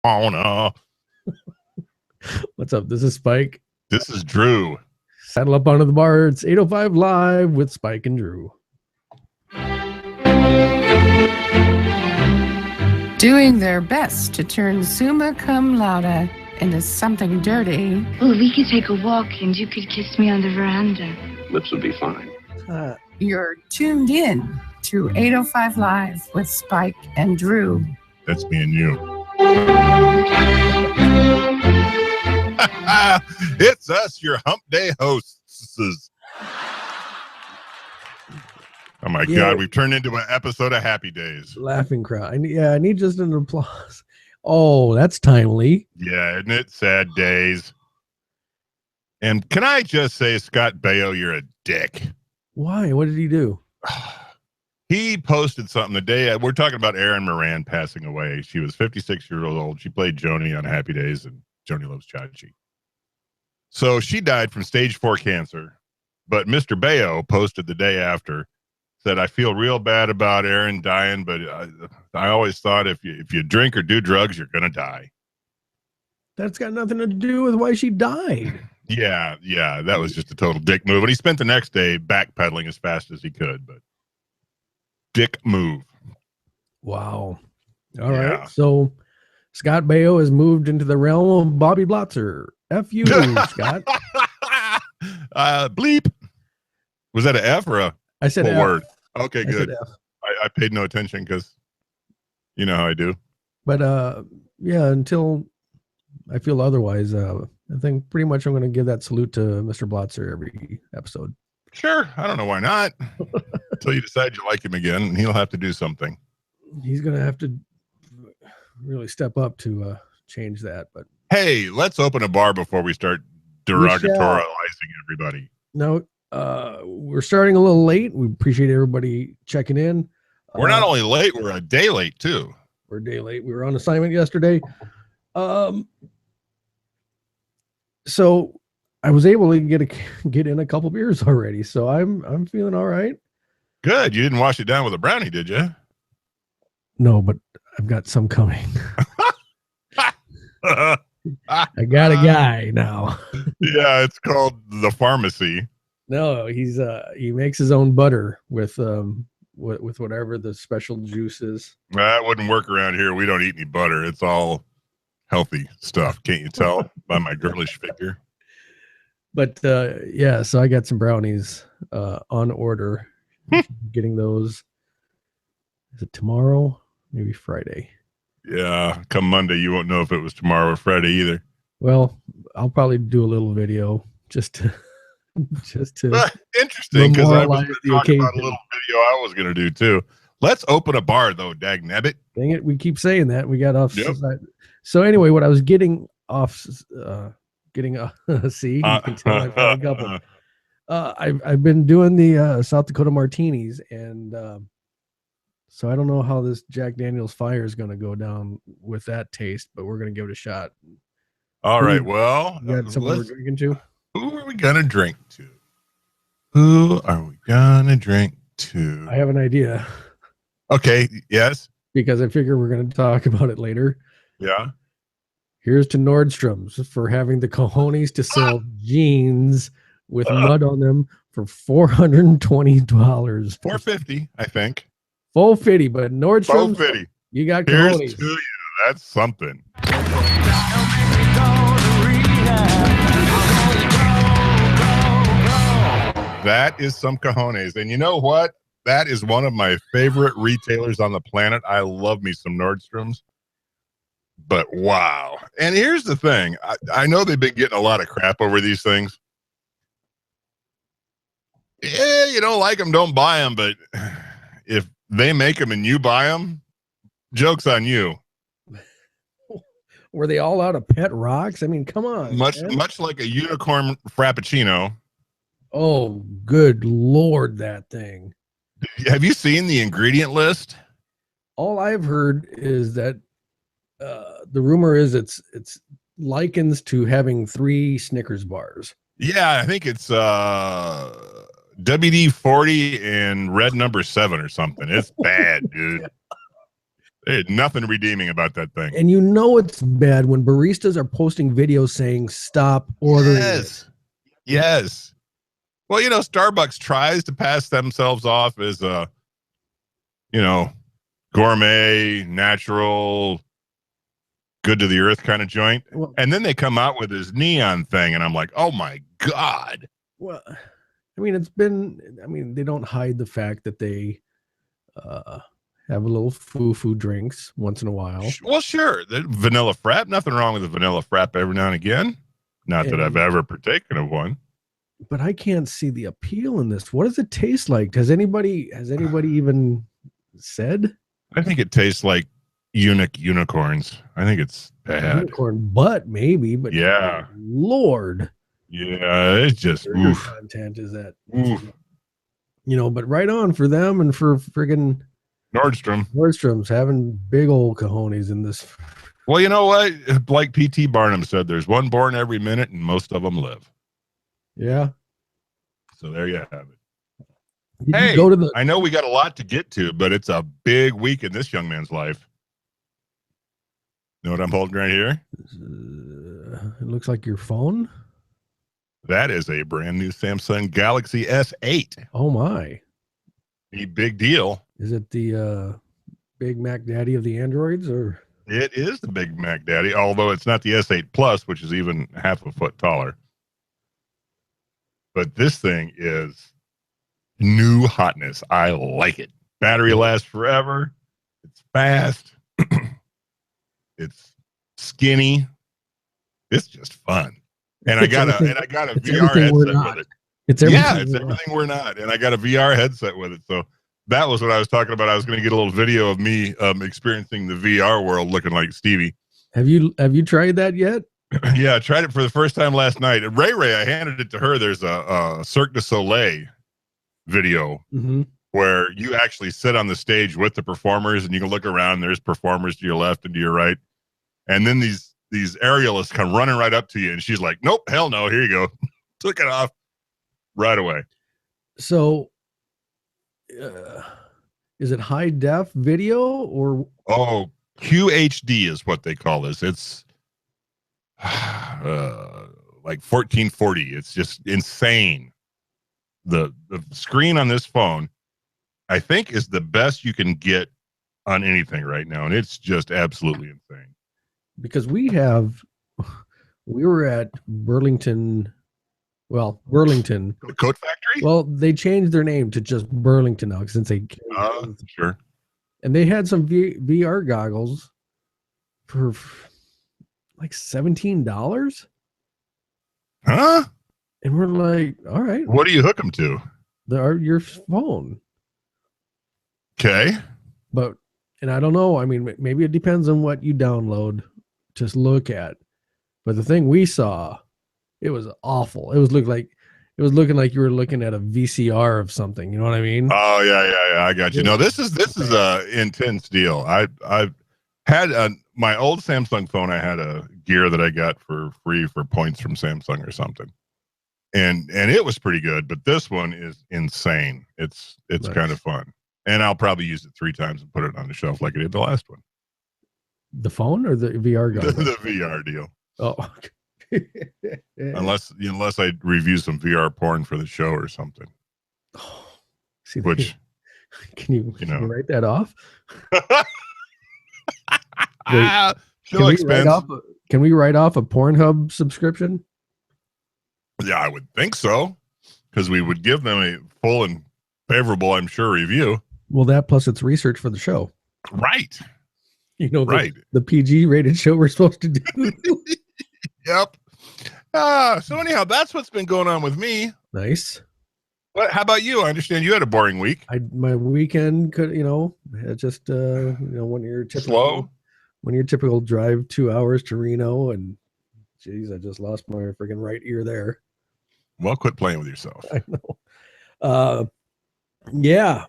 Oh no. What's up? This is Spike. This is Drew. Saddle up onto the bar. It's 8:05 live with Spike and Drew. Doing their best to turn summa cum laude into something dirty. Well, we could take a walk and you could kiss me on the veranda. Lips would be fine. You're tuned in to 8:05 live with Spike and Drew. That's me and you. It's us, your hump day hosts. Oh my God, we've turned into an episode of Happy Days. Laughing crowd. I need just an applause. Oh, that's timely. Yeah, isn't it? Sad days. And can I just say, Scott Baio, you're a dick. Why? What did he do? He posted something the day, we're talking about Erin Moran passing away. She was 56 years old. She played Joni on Happy Days, and Joni Loves Chachi. So she died from stage 4 cancer. But Mr. Baio posted the day after, said, I feel real bad about Erin dying, but I always thought if you drink or do drugs, you're going to die. That's got nothing to do with why she died. Yeah, that was just a total dick move. And he spent the next day backpedaling as fast as he could, but dick move. Wow. All right. So Scott Baio has moved into the realm of Bobby Blotzer. F you, Scott. Bleep. Was that an F or a I said full F. word? Okay, good. F. I paid no attention because you know how I do. But until I feel otherwise, I think pretty much I'm going to give that salute to Mr. Blotzer every episode. Sure. I don't know why not. Until you decide you like him again, and he'll have to do something. He's going to have to really step up to change that. But hey, let's open a bar before we start derogatoralizing everybody. No, we're starting a little late. We appreciate everybody checking in. We're not only late, we're a day late too. We're a day late. We were on assignment yesterday. So I was able to get in a couple beers already. So I'm feeling all right. Good. You didn't wash it down with a brownie, did you? No, but I've got some coming. I got a guy now. Yeah, it's called the pharmacy. No, he makes his own butter with whatever the special juice is. That wouldn't work around here. We don't eat any butter. It's all healthy stuff. Can't you tell by my girlish figure? But so I got some brownies on order. Getting those. Is it tomorrow? Maybe Friday. Yeah, come Monday, you won't know if it was tomorrow or Friday either. Well, I'll probably do a little video just to interesting, because I was talking about a little video I was going to do too. Let's open a bar though, dag nabbit. Dang it, we keep saying that. We got off. Yep. So anyway, what I was getting off, see, you can tell I've had a couple. I've been doing the South Dakota martinis, and so I don't know how this Jack Daniel's Fire is going to go down with that taste, but we're going to give it a shot. All right. Well, you got something we're drinking to? Who are we going to drink to? Who are we going to drink to? I have an idea. Okay. Yes. Because I figure we're going to talk about it later. Yeah. Here's to Nordstrom's for having the cojones to sell jeans with mud on them for $420. $450, I think. Full 50, but Nordstrom's. Full 50. You got cojones. Here's to you. That's something. That is some cojones. And you know what? That is one of my favorite retailers on the planet. I love me some Nordstrom's. But wow. And here's the thing. I know they've been getting a lot of crap over these things. Yeah, you don't like them, don't buy them. But if they make them and you buy them, joke's on you. Were they all out of pet rocks? I mean, come on. Much like a unicorn frappuccino. Oh, good Lord, that thing. Have you seen the ingredient list? All I've heard is that the rumor is it's likens to having 3 Snickers bars. Yeah, I think it's WD-40 and red number 7 or something. It's bad, dude. There's nothing redeeming about that thing. And you know it's bad when baristas are posting videos saying stop ordering. Yes. Well, Starbucks tries to pass themselves off as a, gourmet, natural, good to the earth kind of joint. Well, and then they come out with this neon thing, and I'm like, oh my God. Well, I mean, they don't hide the fact that they have a little foo-foo drinks once in a while. Well, sure. The vanilla frap, nothing wrong with a vanilla frap every now and again. Not that I've ever partaken of one. But I can't see the appeal in this. What does it taste like? Has anybody even said? I think it tastes like unicorns. I think it's bad. Unicorn butt, maybe, but yeah. Lord. Yeah, it's just content is that. But right on for them and for friggin' Nordstrom's having big old cojones in this. Well, you know what? Like P.T. Barnum said, there's one born every minute and most of them live. Yeah. So there you have it. Hey, I know we got a lot to get to, but it's a big week in this young man's life. Know what I'm holding right here? It looks like your phone. That is a brand new Samsung Galaxy S8. Oh my. A big deal. Is it the Big Mac Daddy of the Androids, or? It is the Big Mac Daddy, although it's not the S8 Plus, which is even half a foot taller. But this thing is new hotness. I like it. Battery lasts forever. It's fast. It's skinny. It's just fun. And I got a VR headset with it. It's everything we're not. And I got a VR headset with it. So that was what I was talking about. I was going to get a little video of me experiencing the VR world looking like Stevie. Have you tried that yet? Yeah, I tried it for the first time last night. Ray, I handed it to her. There's a Cirque du Soleil video where you actually sit on the stage with the performers and you can look around. There's performers to your left and to your right. And then these aerialists come running right up to you. And she's like, nope, hell no. Here you go. Took it off right away. So is it high def video or? Oh, QHD is what they call this. It's like 1440. It's just insane. The screen on this phone, I think, is the best you can get on anything right now, and it's just absolutely insane. Because we were at Burlington, the Coat Factory. Well, they changed their name to just Burlington now since they sure. And they had some VR goggles for like $17. Huh? And we're like, all right. What do you hook them to? Your phone. Okay. And I don't know. I mean, maybe it depends on what you download to look at. But the thing we saw, it was awful. It was looking like you were looking at a VCR of something. You know what I mean? Oh yeah. I got you. No, this is a intense deal. I've had my old Samsung phone. I had a gear that I got for free for points from Samsung or something, and it was pretty good. But this one is insane. It's nice. Kind of fun, and I'll probably use it 3 times and put it on the shelf like I did the last one. The phone or the VR guy? The VR deal. Oh. Unless I review some VR porn for the show or something. Oh, can you write that off? Can we write off a Pornhub subscription? Yeah, I would think so, because we would give them a full and favorable, I'm sure, review. Well, that plus it's research for the show, right? Right. The PG rated show we're supposed to do. Yep. So anyhow, that's what's been going on with me. Nice. How about you? I understand you had a boring week. My weekend could, just when you're typical drive 2 hours to Reno, and geez, I just lost my freaking right ear there. Well, quit playing with yourself. I know. Yeah.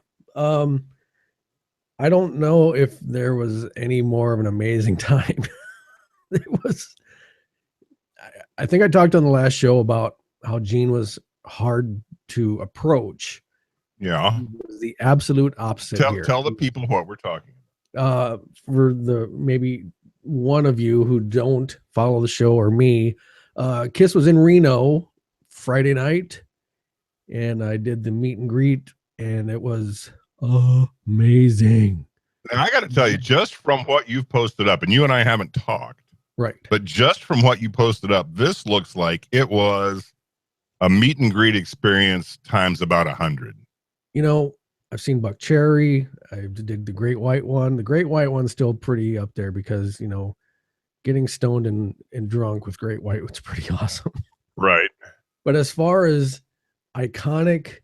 I don't know if there was any more of an amazing time. It was. I think I talked on the last show about how Gene was hard to approach. Yeah. He was the absolute opposite. Tell the people what we're talking about. For the maybe one of you who don't follow the show or me, Kiss was in Reno Friday night, and I did the meet and greet, and it was amazing. And I got to tell you, just from what you've posted up, and you and I haven't talked, right? But just from what you posted up, this looks like it was a meet and greet experience times about 100. You know, I've seen Buck Cherry. I did the Great White one. The Great White one's still pretty up there because, you know, getting stoned and drunk with Great White was pretty awesome. Right. But as far as iconic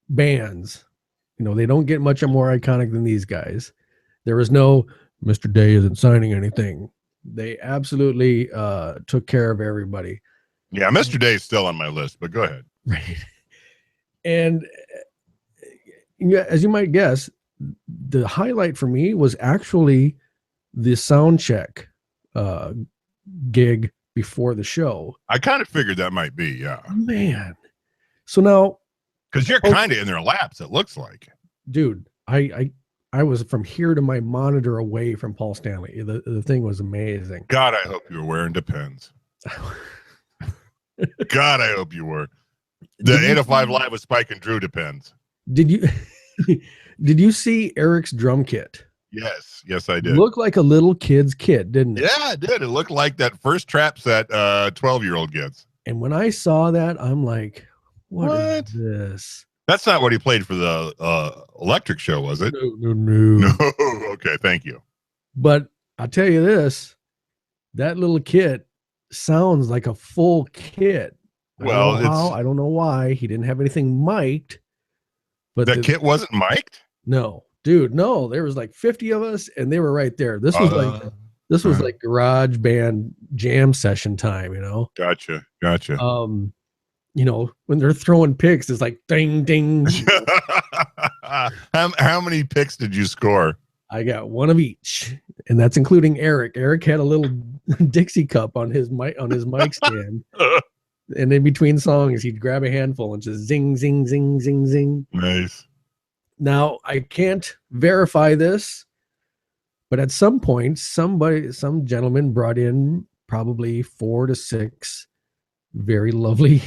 bands, you know, they don't get much more iconic than these guys. There was no Mr. Day isn't signing anything. They absolutely took care of everybody. Yeah, Mr. Day is still on my list, but go ahead. Right. And as you might guess, the highlight for me was actually the sound check gig before the show. I kind of figured that might be, yeah. Man. So now, because you're kind of in their laps, it looks like. Dude, I was from here to my monitor away from Paul Stanley. The thing was amazing. God, I hope you were wearing Depends. God, I hope you were. The 805 Live with Spike and Drew Depends. Did you see Eric's drum kit? Yes, I did. Looked like a little kid's kit, didn't it? Yeah, it did. It looked like that first trap set 12-year-old gets. And when I saw that, I'm like, what is this? That's not what he played for the electric show, was it? No. Okay, thank you. But I'll tell you this, that little kit sounds like a full kit. Well, I don't know why he didn't have anything mic'd. But that kit wasn't mic'd? No, dude, no. There was like 50 of us, and they were right there. This was like garage band jam session time, you know. Gotcha. You know, when they're throwing picks, it's like ding ding. How many picks did you score? I got one of each, and that's including Eric. Eric had a little Dixie cup on his mic stand. And in between songs, he'd grab a handful and just zing, zing, zing, zing, zing. Nice. Now, I can't verify this, but at some point, some gentleman brought in probably 4 to 6 very lovely,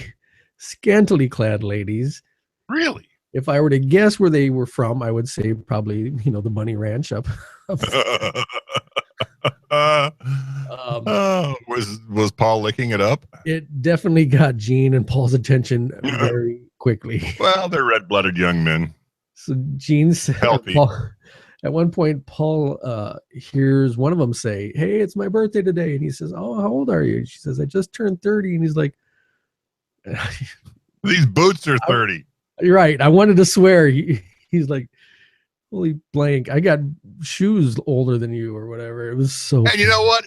scantily clad ladies. Really? If I were to guess where they were from, I would say probably, you know, the Bunny Ranch up. Was Paul licking it up? It definitely got Gene and Paul's attention very quickly. Well, they're red-blooded young men. So Gene said, healthy. At one point, Paul hears one of them say, "Hey, it's my birthday today," and he says, "Oh, how old are you?" She says, "I just turned 30," and he's like, "These boots are 30." You're right. I wanted to swear. He's like, "Holy blank! I got shoes older than you," or whatever. It was so. And you know what?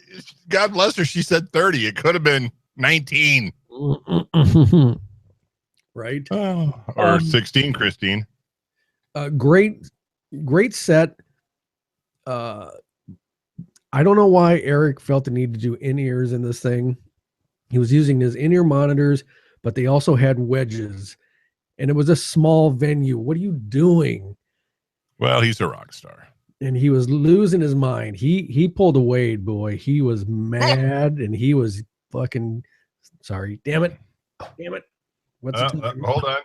God bless her. She said 30. It could have been 19. Right. Or 16, Christine. Great set. I don't know why Eric felt the need to do in-ears in this thing. He was using his in-ear monitors, but they also had wedges, and it was a small venue. What are you doing? Well, he's a rock star. And he was losing his mind. He pulled a Wade, boy. He was mad, and he was fucking sorry. Damn it. What's the time? Hold on.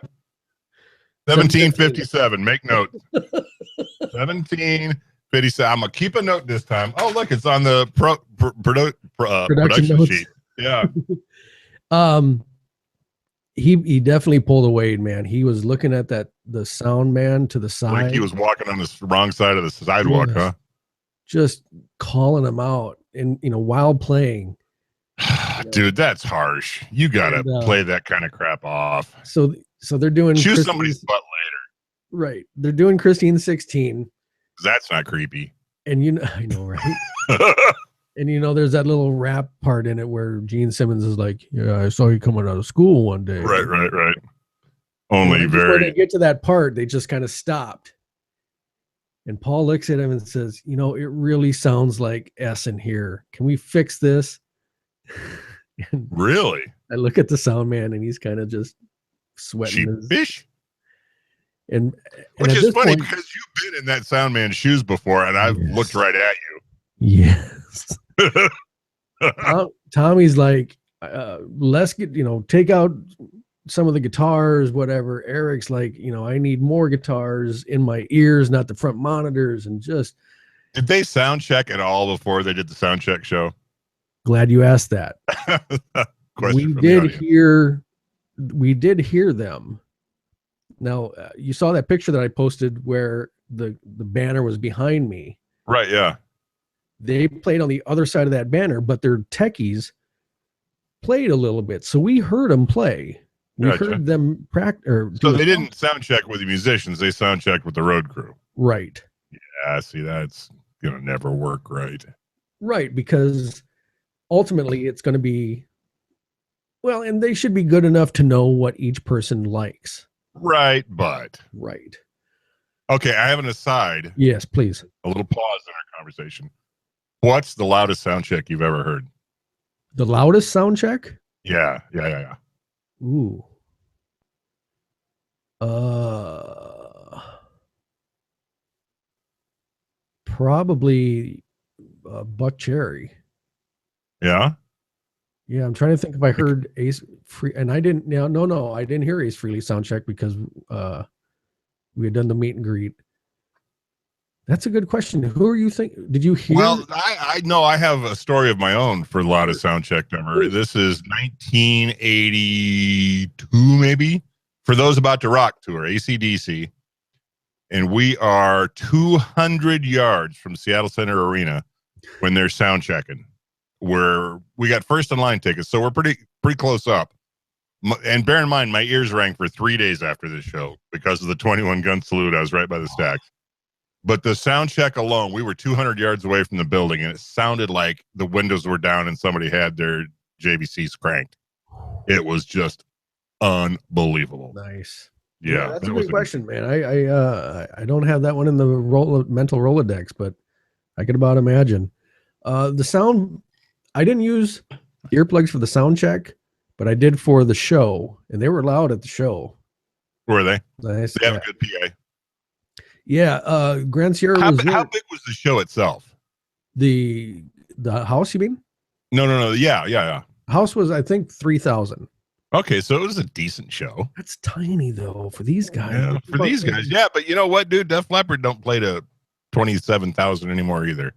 1757. Make note. 1757. I'm gonna keep a note this time. Oh, look, it's on the production sheet. Yeah. He definitely pulled a Wade, man. He was looking at the sound man to the side. Like he was walking on the wrong side of the sidewalk, huh? Just calling him out, and while playing. Dude, that's harsh. You gotta play that kind of crap off. So they're doing choose somebody's butt later. Right. They're doing Christine 16. That's not creepy. And I know, right? And there's that little rap part in it where Gene Simmons is like, "Yeah, I saw you coming out of school one day." Right. Only very. When they get to that part, they just kind of stopped. And Paul looks at him and says, "It really sounds like S in here. Can we fix this?" Really? I look at the sound man, and he's kind of just sweating. Fish. And which is funny point, because you've been in that sound man's shoes before, and I've looked right at you. Yes. Tommy's like, let's get, take out some of the guitars, whatever. Eric's like, I need more guitars in my ears, not the front monitors, and just. Did they sound check at all before they did the sound check show? Glad you asked that. We did hear them. Now, you saw that picture that I posted where the banner was behind me. Right, yeah. They played on the other side of that banner, but their techies played a little bit. So we heard them play. We heard them practice. So they didn't sound check with the musicians. They sound checked with the road crew. Right. Yeah, see, that's going to never work right. Right, because ultimately it's going to be, well, and they should be good enough to know what each person likes. Right, but. Right. Okay, I have an aside. Yes, please. A little pause in our conversation. What's the loudest sound check you've ever heard? The loudest sound check? Yeah. Ooh. Probably Buck Cherry. Yeah? Yeah, I'm trying to think if I heard Ace Free, and I didn't. No, I didn't hear Ace Frehley sound check because we had done the meet and greet. That's a good question. Who are you think? Did you hear? Well, I know I have a story of my own for the loudest sound check ever. This is 1982, maybe, for Those About to Rock tour, AC/DC. And we are 200 yards from Seattle Center Arena when they're sound checking. We got first in line tickets, so we're pretty close up. And bear in mind, my ears rang for 3 days after this show because of the 21 gun salute. I was right by the stacks. But the sound check alone, we were 200 yards away from the building, and it sounded like the windows were down and somebody had their JVCs cranked. It was just unbelievable. Nice. Yeah, that's a good question, man. I don't have that one in the mental Rolodex, but I could about imagine. The sound, I didn't use earplugs for the sound check, but I did for the show, and they were loud at the show. Were they? Nice. They have a good PA. Yeah, Grand Sierra. How big was the show itself? The house, you mean? No. Yeah. House was, I think, 3,000. Okay, so it was a decent show. That's tiny though for these guys. Yeah, for these guys, yeah. But you know what, dude? Def Leppard don't play to 27,000 anymore either.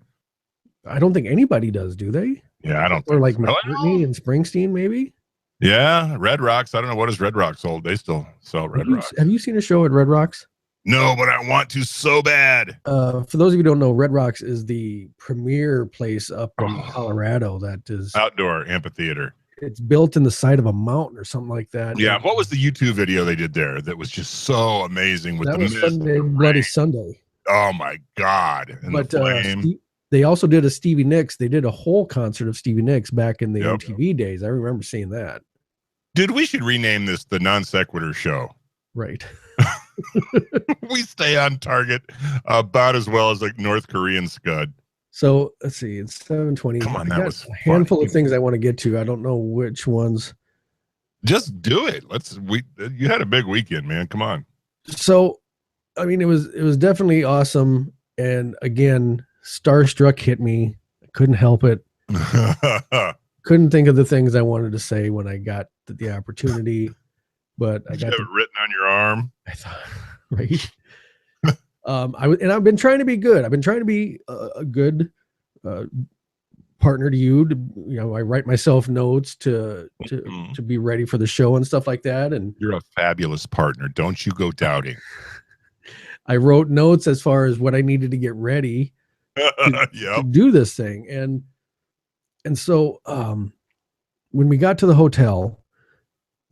I don't think anybody does, do they? Yeah, I don't. Or like McCartney and Springsteen, maybe. Yeah, Red Rocks. I don't know what is Red Rocks sold. They still sell Red Rocks. Have you seen a show at Red Rocks? No, but I want to so bad. For those of you who don't know, Red Rocks is the premier place up in Colorado that is outdoor amphitheater. It's built in the side of a mountain or something like that. Yeah. What was the YouTube video they did there that was just so amazing with that the was Sunday, Bloody Sunday. Oh my God. And but the flame. they also did a Stevie Nicks. They did a whole concert of Stevie Nicks back in the MTV days. I remember seeing that. Dude, we should rename this the Non Sequitur Show. Right. We stay on target about as well as like North Korean scud. So let's see, it's 7:20. Come on, that was a handful of things I want to get to. I don't know which ones. Just do it. You had a big weekend, man. Come on. So, I mean, it was definitely awesome. And again, starstruck hit me. I couldn't help it. Couldn't think of the things I wanted to say when I got the opportunity. But I got it written on your arm. I thought, right. I've been trying to be good. I've been trying to be a good partner to you. I write myself notes to be ready for the show and stuff like that. And you're a fabulous partner. Don't you go doubting. I wrote notes as far as what I needed to get ready to do this thing. And so when we got to the hotel,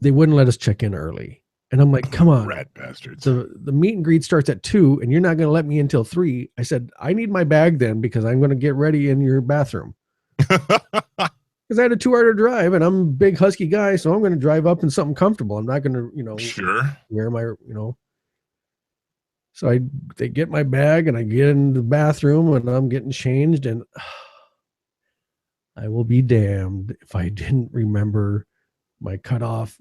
they wouldn't let us check in early. And I'm like, come on, rat bastards. The meet and greet starts at 2 and you're not going to let me in until 3. I said, I need my bag then because I'm going to get ready in your bathroom. Because I had a 2-hour drive and I'm a big husky guy. So I'm going to drive up in something comfortable. I'm not going to, sure. Wear my, So they get my bag and I get in the bathroom and I'm getting changed and I will be damned if I didn't remember my cutoff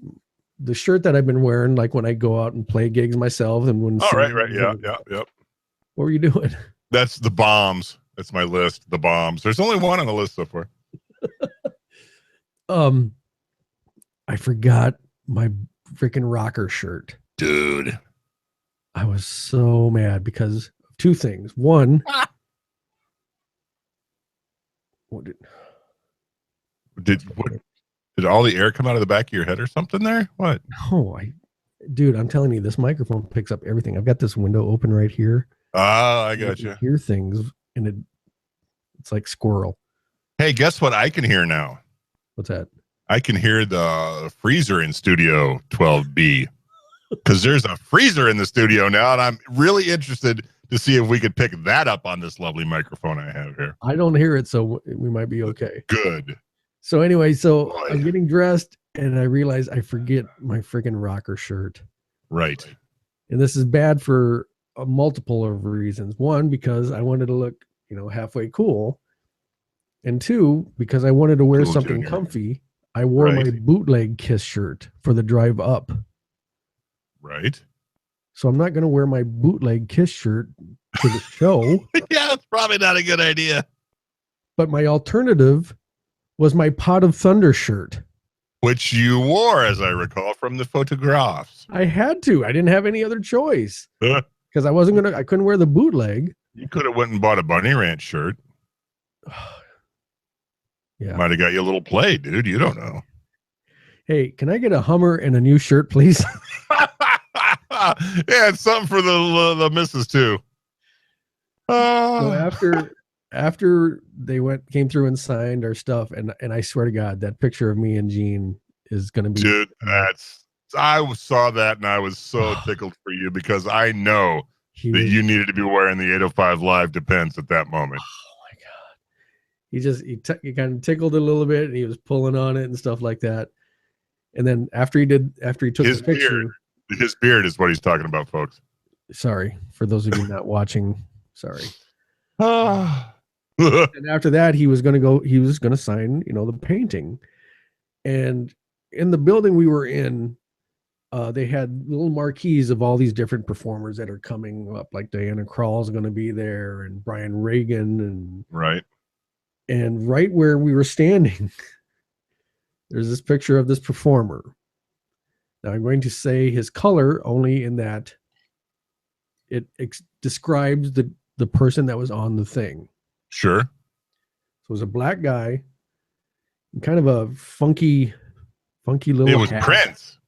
the shirt that I've been wearing, like when I go out and play gigs myself, and when right, yeah. What were you doing? That's the bombs. That's my list. The bombs. There's only one on the list so far. I forgot my freaking rocker shirt, dude. I was so mad because of two things. One, what did all the air come out of the back of your head or something there? What? No, dude, I'm telling you, this microphone picks up everything. I've got this window open right here. I got you. Hear things, and it's like squirrel. Hey, guess what I can hear now? What's that? I can hear the freezer in Studio 12B because there's a freezer in the studio now, and I'm really interested to see if we could pick that up on this lovely microphone I have here. I don't hear it, so we might be okay. Good. So anyway, I'm getting dressed, and I realize I forget my freaking rocker shirt. Right. And this is bad for a multiple of reasons. One, because I wanted to look, halfway cool. And two, because I wanted to wear something comfy. I wore my bootleg Kiss shirt for the drive up. Right. So I'm not going to wear my bootleg Kiss shirt to the show. Yeah, that's probably not a good idea. But my alternative was my Pot of Thunder shirt, which you wore, as I recall, from the photographs. I had to. I didn't have any other choice because I couldn't wear the bootleg. You could have went and bought a Bunny Ranch shirt. Yeah, might have got you a little play, dude. You don't know. Hey, can I get a Hummer and a new shirt, please? Yeah, it's something for the missus too. So after they came through and signed our stuff, and I swear to God, that picture of me and Gene is going to be. Dude, I saw that and I was so tickled for you because I know that you needed to be wearing the 805 Live Depends at that moment. Oh my God. He kind of tickled it a little bit and he was pulling on it and stuff like that. And then after he took his picture. His beard is what he's talking about, folks. Sorry, for those of you not watching. Sorry. And after that, he was going to sign, the painting. And in the building we were in, they had little marquees of all these different performers that are coming up, like Diana Krall's going to be there and Brian Reagan and right where we were standing, there's this picture of this performer. Now I'm going to say his color only in that it describes the person that was on the thing. Sure. So it was a black guy, kind of a funky little It was hat. Prince.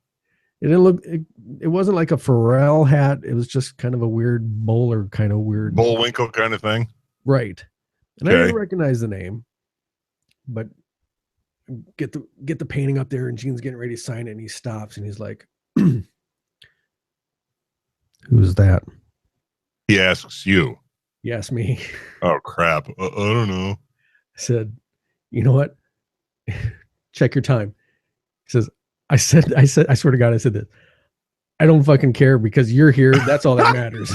It didn't look. It wasn't like a Pharrell hat. It was just kind of a weird bowler, kind of weird Bullwinkle kind of thing. Right. And I didn't recognize the name, but get the painting up there, and Gene's getting ready to sign it, and he stops, and he's like, "Who's that?" He asks you. He asked me. Oh crap! I don't know. I said, "You know what? Check your time." He says, I said, I swear to God, I said this. I don't fucking care because you're here. That's all that matters.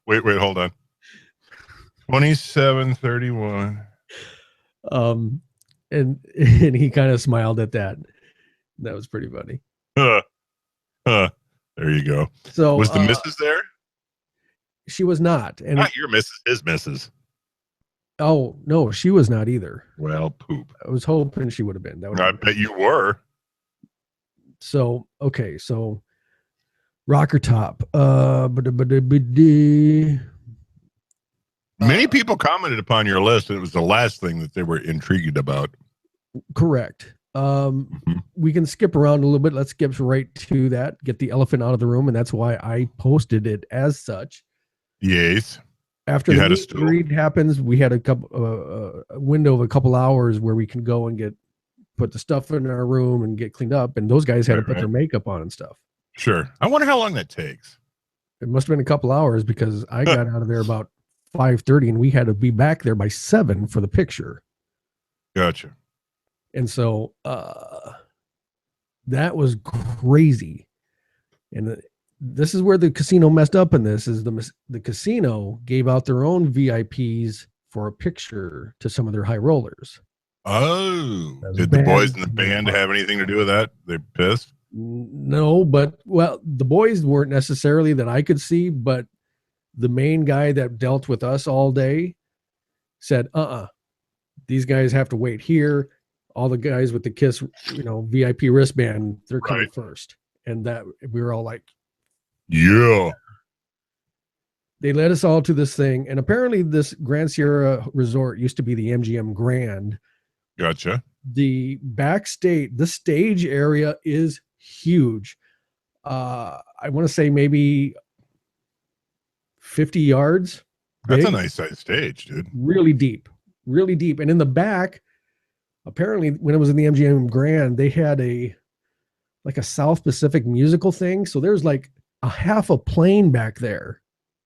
Wait, hold on. 27:31. And he kind of smiled at that. That was pretty funny. There you go. So was the missus there? She was not. And not your missus, his missus. Oh no, she was not either. Well, poop. I was hoping she would have been. I bet you were. So okay, so rocker top. Many people commented upon your list, and it was the last thing that they were intrigued about. Correct. We can skip around a little bit. Let's skip right to that. Get the elephant out of the room, and that's why I posted it as such. Yes. After the meet and greet happens, we had a window of a couple hours where we can go and put the stuff in our room and get cleaned up, and those guys had to put their makeup on and stuff. Sure. I wonder how long that takes. It must have been a couple hours because I got out of there about 5:30, and we had to be back there by 7 for the picture. Gotcha. And so that was crazy. And this is where the casino messed up in this is the casino gave out their own VIPs for a picture to some of their high rollers. Oh, did the boys in the band have anything to do with that? They pissed? No, but well, the boys weren't necessarily that I could see, but the main guy that dealt with us all day said, these guys have to wait here. All the guys with the KISS, VIP wristband, they're coming first. And that we were all like, yeah. They led us all to this thing. And apparently this Grand Sierra Resort used to be the MGM Grand. Gotcha. The backstage, the stage area is huge. I want to say maybe 50 yards. That's big. a nice size stage, dude. Really deep. And in the back, apparently when it was in the MGM Grand, they had a South Pacific musical thing. So there's like a half a plane back there.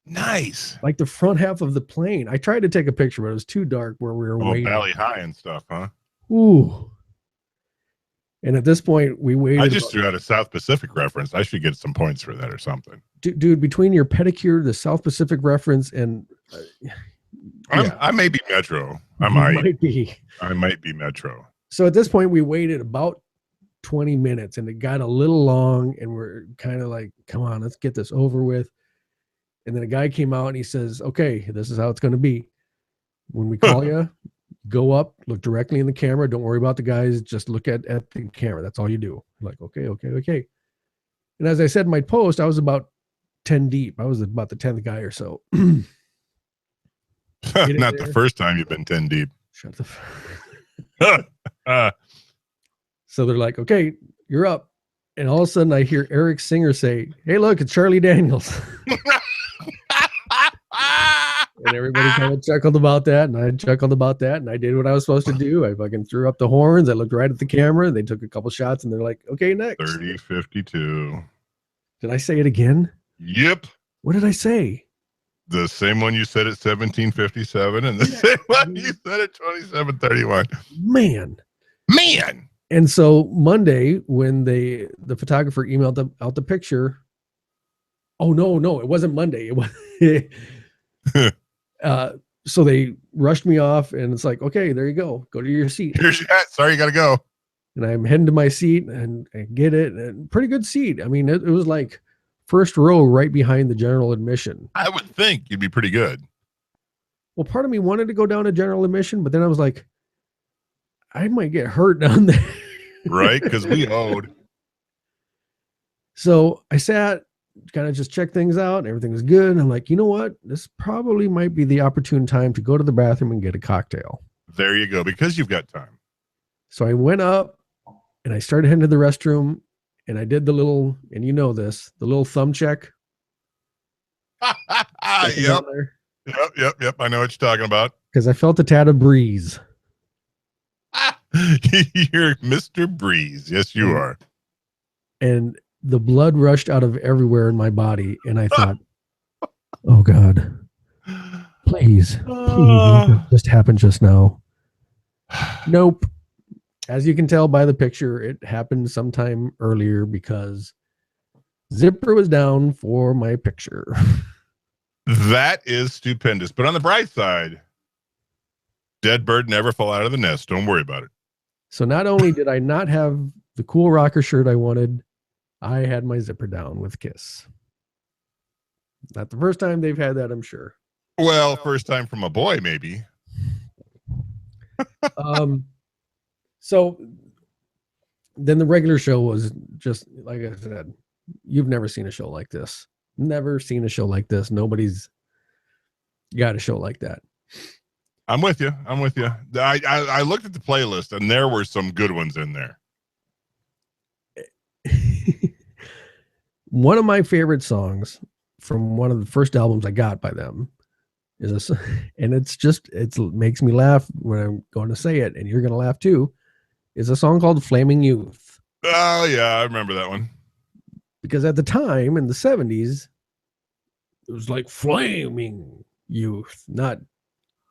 Nice. Like the front half of the plane. I tried to take a picture, but it was too dark where we were waiting. Valley High and stuff, huh? Ooh. And at this point, we waited. I just threw out a South Pacific reference. I should get some points for that or something. Dude, between your pedicure, the South Pacific reference, and I may be Metro. I might be Metro. So at this point, we waited about 20 minutes, and it got a little long, and we're kind of like, come on, let's get this over with. And then a guy came out and he says, okay, this is how it's going to be. When we call you, go up, look directly in the camera. Don't worry about the guys. Just look at the camera. That's all you do. I'm like, okay. And as I said in my post, I was about 10 deep. I was about the 10th guy or so. Not the first time you've been 10 deep. Shut the So they're like, okay, you're up. And all of a sudden I hear Eric Singer say, hey, look, it's Charlie Daniels. And everybody kind of chuckled about that. And I chuckled about that. And I did what I was supposed to do. I fucking threw up the horns. I looked right at the camera. They took a couple shots and they're like, okay, next. 30:52. Did I say it again? Yep. What did I say? The same one you said at 17:57 and the same one you said at 27:31. Man. And so Monday, when the photographer emailed out the picture. Oh, no, it wasn't Monday. It was so they rushed me off and it's like, okay, there you go. Go to your seat. Here's your hat. Sorry, you got to go. And I'm heading to my seat and get it. And pretty good seat. I mean, it was like first row right behind the general admission. I would think you'd be pretty good. Well, part of me wanted to go down to general admission, but then I was like, I might get hurt down there. Right? Because we owed. So I sat, kind of just checked things out. Everything was good. And I'm like, you know what? This probably might be the opportune time to go to the bathroom and get a cocktail. There you go. Because you've got time. So I went up and I started heading to the restroom and I did the little, and you know this, the little thumb check. Yep. I know what you're talking about. Because I felt a tad of breeze. You're Mr. Breeze. Yes, you are. And the blood rushed out of everywhere in my body. And I thought, oh God, please, what just happened just now? Nope. As you can tell by the picture, it happened sometime earlier because zipper was down for my picture. That is stupendous. But on the bright side, dead bird never fall out of the nest. Don't worry about it. So not only did I not have the cool rocker shirt I wanted, I had my zipper down with KISS. Not the first time they've had that, I'm sure. Well, first time from a boy, maybe. So then the regular show was just, like I said, you've never seen a show like this. Never seen a show like this. Nobody's got a show like that. I'm with you. I looked at the playlist and there were some good ones in there. One of my favorite songs from one of the first albums I got by them is and it makes me laugh when I'm going to say it, and you're going to laugh too, is a song called Flaming Youth. Oh yeah, I remember that one. Because at the time in the 70s, it was like Flaming Youth, not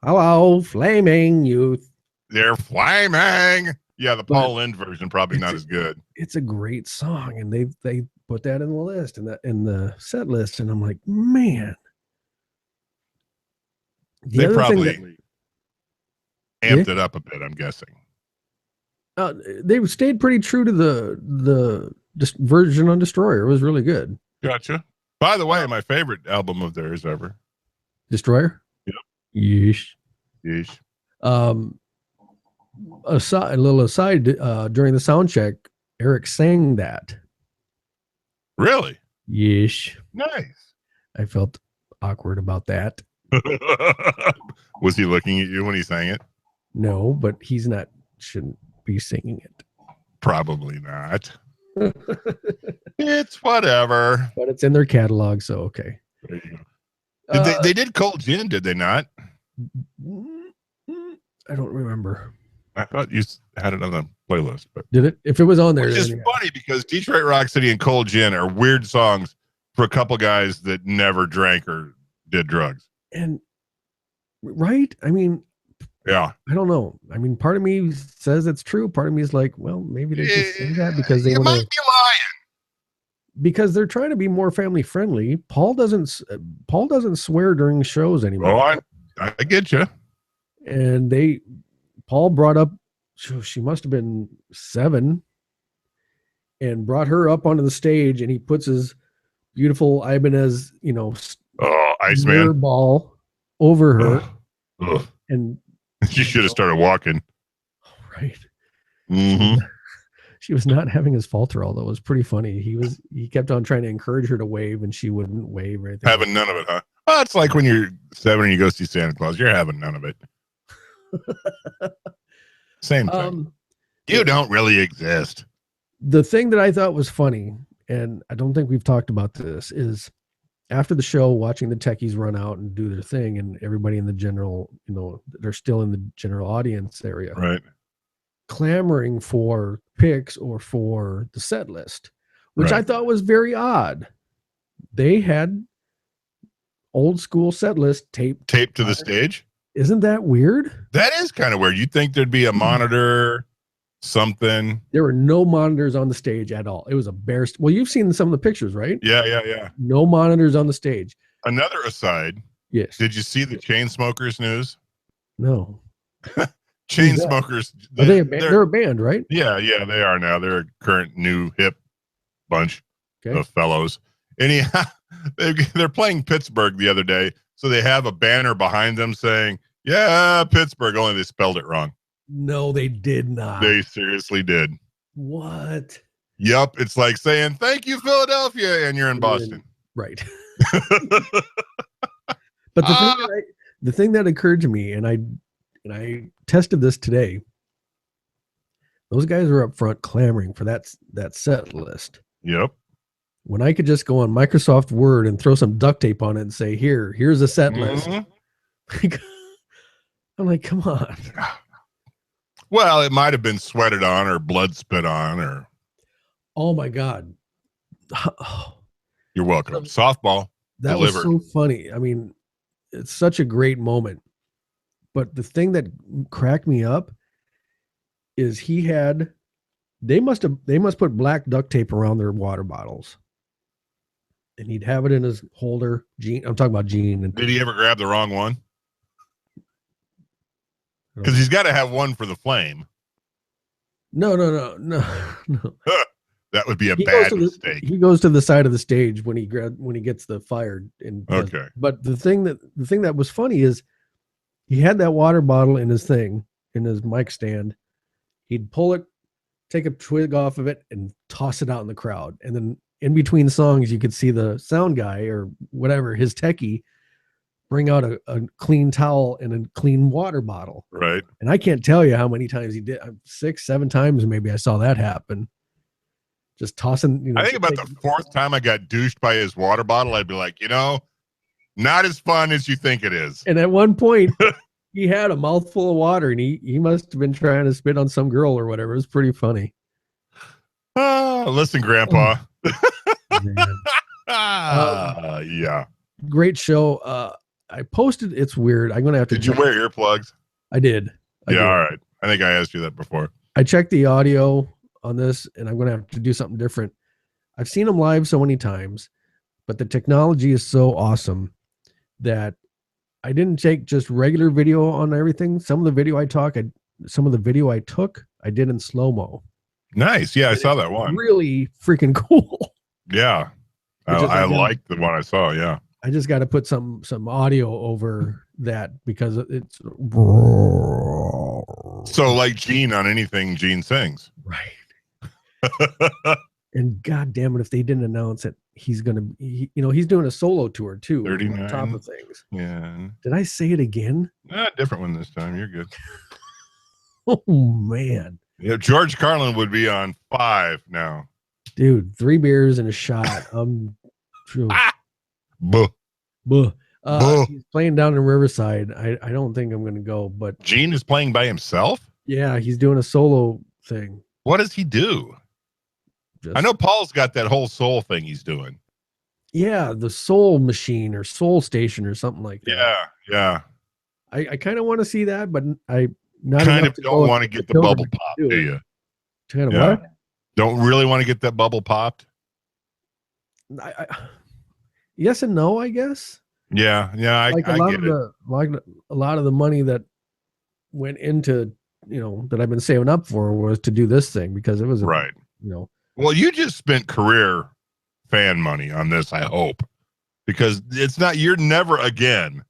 hello, Flaming Youth. They're flaming. Yeah, the Paul Lynde version probably not as good. It's a great song, and they put that in the list and in the set list, and I'm like, man. They probably amped it up a bit, I'm guessing. They stayed pretty true to the version on Destroyer. It was really good. Gotcha. By the way, my favorite album of theirs ever. Destroyer? Yep. Yeesh. Yeesh. A little aside, during the sound check, Eric sang that. Really? Yeesh. Nice. I felt awkward about that. Was he looking at you when he sang it? No, but shouldn't be singing it. Probably not. It's whatever. But it's in their catalog, so okay. There you go. They did Cold Gin, did they not? I don't remember. I thought you had it on the playlist, but did it? If it was on there, which is funny because Detroit Rock City and Cold Gin are weird songs for a couple guys that never drank or did drugs. And right? I mean, yeah. I don't know. I mean, part of me says it's true. Part of me is like, well, maybe they just say that because they might be lying. Because they're trying to be more family friendly. Paul doesn't swear during shows anymore. Oh, I get you. And Paul brought up, she must have been 7, and brought her up onto the stage, and he puts his beautiful Ibanez, Iceman ball over her. Ugh. And she should have started walking. Right. Mm-hmm. She was not having his falter, although it was pretty funny. He kept on trying to encourage her to wave, and she wouldn't wave or anything. Having none of it, huh? Well, it's like when you're 7 and you go see Santa Claus. You're having none of it. Same thing. You don't really exist. The thing that I thought was funny, and I don't think we've talked about this, is after the show, watching the techies run out and do their thing, and everybody in the general, they're still in the general audience area. Right. Clamoring for picks or for the set list, which I thought was very odd. They had old school set list taped to the stage. Isn't that weird? That is kind of weird. You'd think there'd be a monitor, something. There were no monitors on the stage at all. It was a bare. Well, you've seen some of the pictures, right? Yeah. No monitors on the stage. Another aside. Yes. Did you see the Chainsmokers news? No. Chainsmokers. They're a band, right? Yeah, they are now. They're a current new hip bunch of fellows. Anyhow, they're playing Pittsburgh the other day, so they have a banner behind them saying, "Yeah, Pittsburgh," only they spelled it wrong. No, they did not. They seriously did. What? Yep, it's like saying, "Thank you, Philadelphia," and you're in Boston. Right. But the thing that occurred to me, and I tested this today. Those guys were up front clamoring for that set list. Yep. When I could just go on Microsoft Word and throw some duct tape on it and say, here's a set list. I'm like, come on. Well, it might have been sweated on or blood spit on or. Oh my God. You're welcome. Softball. That delivered. Was so funny. I mean, it's such a great moment. But the thing that cracked me up is they must put black duct tape around their water bottles. And he'd have it in his holder. Gene, I'm talking about Gene. Did he ever grab the wrong one? Because he's got to have one for the flame. No. That would be a bad mistake. He goes to the side of the stage when he gets the fire. Okay. But the thing that was funny is he had that water bottle in his mic stand. He'd pull it, take a twig off of it, and toss it out in the crowd. And then in between songs, you could see the sound guy or whatever, his techie, bring out a clean towel and a clean water bottle. Right. And I can't tell you how many times he did. 6, 7 times maybe I saw that happen. Just tossing. I think about the 4th time I got douched by his water bottle, I'd be like, not as fun as you think it is. And at one point, he had a mouthful of water, and he must have been trying to spit on some girl or whatever. It was pretty funny. Listen, Grandpa. Yeah. Great show. I posted. It's weird. I'm gonna have to. Did you wear earplugs? I did. All right. I think I asked you that before. I checked the audio on this, and I'm gonna have to do something different. I've seen them live so many times, but the technology is so awesome that I didn't take just regular video on everything. Some of the video I took, I did in slow-mo. Nice. Yeah, I saw that one. Really freaking cool. Yeah. I like the one I saw. Yeah. I just got to put some audio over that because it's so like Gene on anything Gene sings. Right. And God damn it, if they didn't announce it, he's gonna be, he's doing a solo tour too. 39. On top of things. Yeah. Did I say it again? Different one this time. You're good. Oh man. Yeah, George Carlin would be on 5 now. Dude, 3 beers and a shot. Buh. He's playing down in Riverside. I don't think I'm gonna go, but Gene is playing by himself? Yeah, he's doing a solo thing. What does he do? I know Paul's got that whole soul thing he's doing. Yeah, the Soul Machine or Soul Station or something like that. Yeah. I kind of want to see that, but I don't want to get the bubble pop, do you? Kind of what? Don't really want to get that bubble popped? Yes and no, I guess. Yeah. I get it. A lot of the money that went into, that I've been saving up for was to do this thing because it was right. Well, you just spent career fan money on this, I hope, because you're never again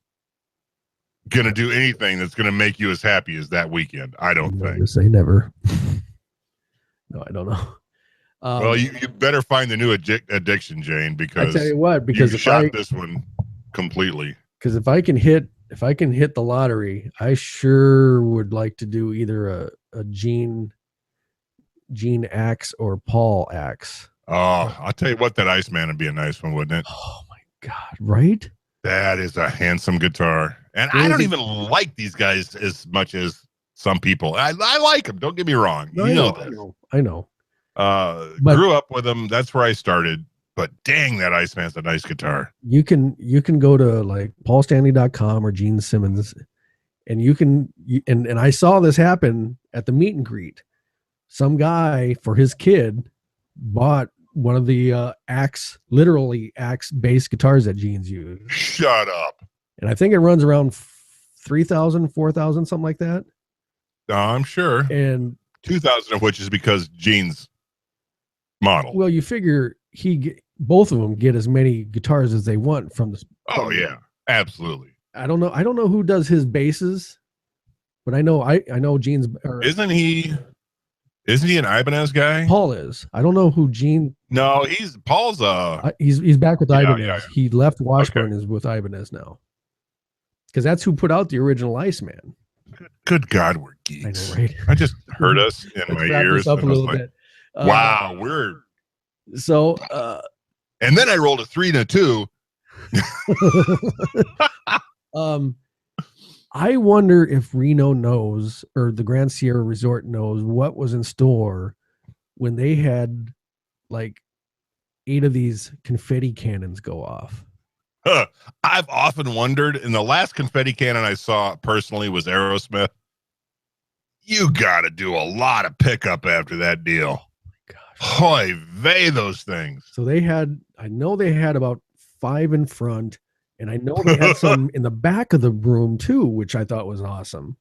going to do anything that's going to make you as happy as that weekend. I don't think. Say never. No, I don't know. Well, you better find the new addiction, Jane, because I tell you what, because you shot this one completely. Because if I can hit the lottery, I sure would like to do either a Gene axe or Paul axe. Oh, I'll tell you what, that Iceman would be a nice one, wouldn't it? Oh my God, right? That is a handsome guitar. And I don't even like these guys as much as some people. I like them, don't get me wrong. No, I know. Grew up with them. That's where I started. But dang, that Iceman's a nice guitar. You can go to like paulstanley.com or Gene Simmons, and and I saw this happen at the meet and greet. Some guy for his kid bought one of the literally axe bass guitars that Gene's used. Shut up. And I think it runs around 3,000, 4,000, something like that. I'm sure. And 2,000 of which is because Gene's model. Well, you figure both of them get as many guitars as they want from the. Oh yeah, absolutely. I don't know who does his basses, but I know Gene's. Isn't he an Ibanez guy? Paul is. I don't know who Gene. No, Paul's he's back with Ibanez. Yeah. He left Washburn is with Ibanez now. Because that's who put out the original Iceman. Good God, we're geeks. I know, right? I just heard us in my ears. Up a little bit. Wow, we're so. And then I rolled a 3 and a 2. I wonder if Reno knows, or the Grand Sierra Resort knows, what was in store when they had like 8 of these confetti cannons go off. I've often wondered, and the last confetti cannon I saw personally was Aerosmith. You got to do a lot of pickup after that deal. Hoy vey, those things. So I know they had about 5 in front, and I know they had some in the back of the room too, which I thought was awesome.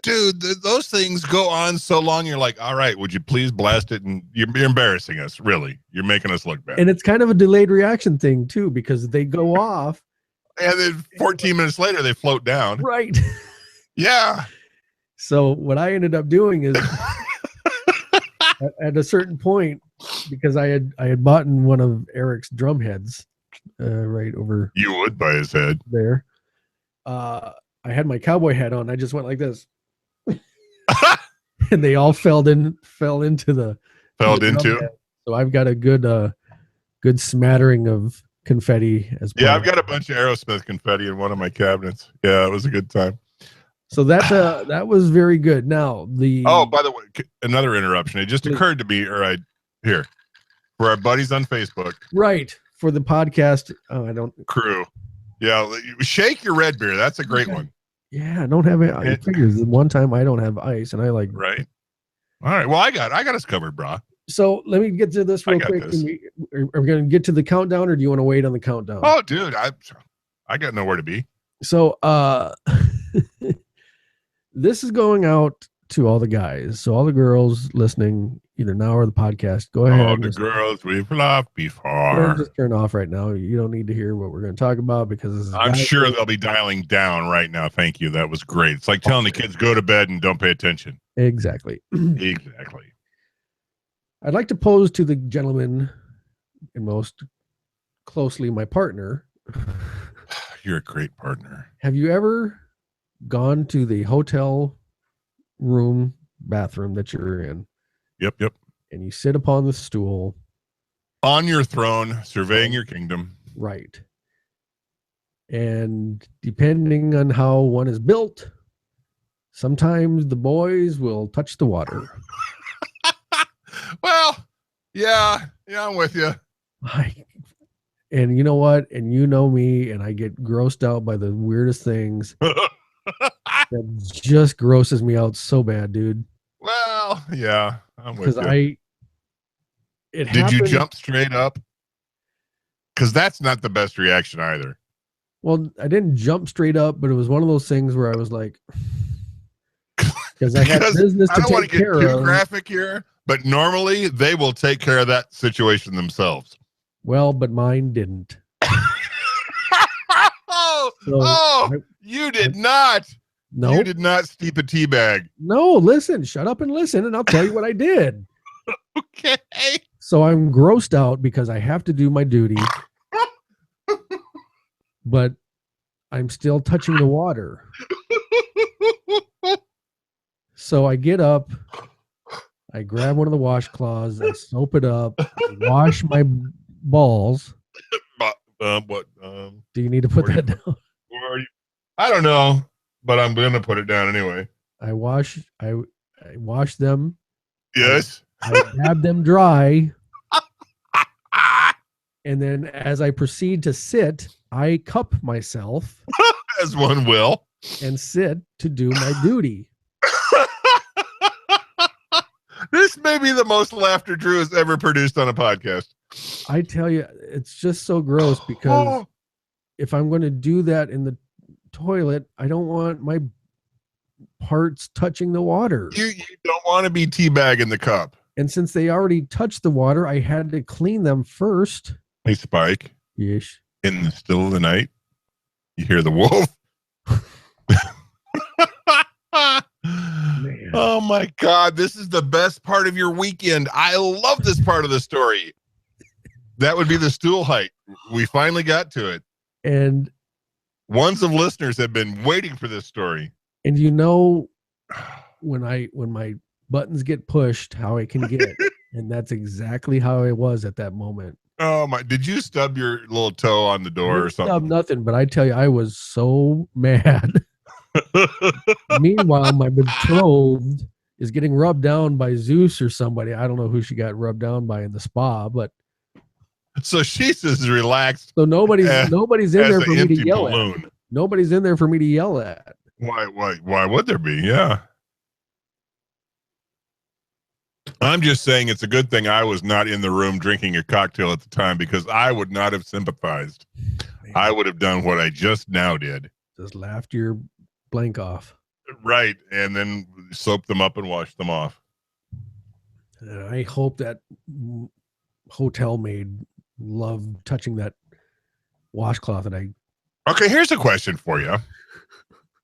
Dude, those things go on so long. You're like, all right, would you please blast it? And you're embarrassing us. Really. You're making us look bad. And it's kind of a delayed reaction thing too, because they go off. And then 14 minutes later, they float down. Right. Yeah. So what I ended up doing is at a certain point, because I had bought one of Eric's drum heads right over. You would by his head. There. I had my cowboy hat on. I just went like this. And they all fell into the So I've got a good smattering of confetti as well. Yeah, I've got a bunch of Aerosmith confetti in one of my cabinets. Yeah, it was a good time. So that was very good. Now by the way, another interruption. It just occurred to me, here for our buddies on Facebook. Right. For the podcast. Crew. Yeah. Shake your red beer. That's a great one. Yeah, I don't have it. I figures one time I don't have ice, and I like. Right. All right. Well, I got us covered, brah. So let me get to this real quick. Are we going to get to the countdown, or do you want to wait on the countdown? Oh, dude, I got nowhere to be. So this is going out to all the guys. So all the girls listening, either now or the podcast, go ahead. Oh, the girls we've loved before. Just turn off right now. You don't need to hear what we're going to talk about because I'm sure they'll be dialing down right now. Thank you. That was great. It's like telling the kids go to bed and don't pay attention. Exactly. Exactly. I'd like to pose to the gentleman and most closely my partner. You're a great partner. Have you ever gone to the hotel room bathroom that you're in? Yep. And you sit upon the stool. On your throne, surveying your kingdom. Right. And depending on how one is built, sometimes the boys will touch the water. Well, yeah, I'm with you. And you know what? And you know me, and I get grossed out by the weirdest things. That just grosses me out so bad, dude. Well, yeah, I'm with you. Did you jump straight up? Because that's not the best reaction either. Well, I didn't jump straight up, but it was one of those things where I was like, because I had business to take care of. I don't want to get too graphic here, but normally they will take care of that situation themselves. Well, but mine didn't. You did not. No, you did not steep a tea bag. No, listen, shut up and listen, and I'll tell you what I did. Okay. So I'm grossed out because I have to do my duty, but I'm still touching the water. So I get up, I grab one of the washcloths, I soap it up, I wash my balls. What? Do you need to put that down? Where are you? I don't know, but I'm gonna put it down anyway. I wash them. Yes. I dab them dry. And then as I proceed to sit, I cup myself. As one will. And sit to do my duty. This may be the most laughter Drew has ever produced on a podcast. I tell you, it's just so gross because if I'm going to do that in the toilet, I don't want my parts touching the water. You don't want to be teabagging the cup. And since they already touched the water, I had to clean them first. Hey, Spike. Yes. In the still of the night, you hear the wolf. Man. Oh my God, this is the best part of your weekend. I love this part of the story. That would be the stool height. We finally got to it. And ones of listeners have been waiting for this story. And you know, when my buttons get pushed, how I can get. And that's exactly how I was at that moment. Oh my, did you stub your little toe on the door or something? Stub nothing, but I tell you, I was so mad. Meanwhile, my betrothed is getting rubbed down by Zeus or somebody. I don't know who she got rubbed down by in the spa, but so she's as relaxed. So nobody's in there for me to yell at. Nobody's in there for me to yell at. Why would there be? Yeah. I'm just saying it's a good thing I was not in the room drinking a cocktail at the time because I would not have sympathized. Man. I would have done what I just now did. Just laughed your blank off. Right. And then soap them up and wash them off. And I hope that hotel maid loved touching that washcloth that I... Okay, here's a question for you.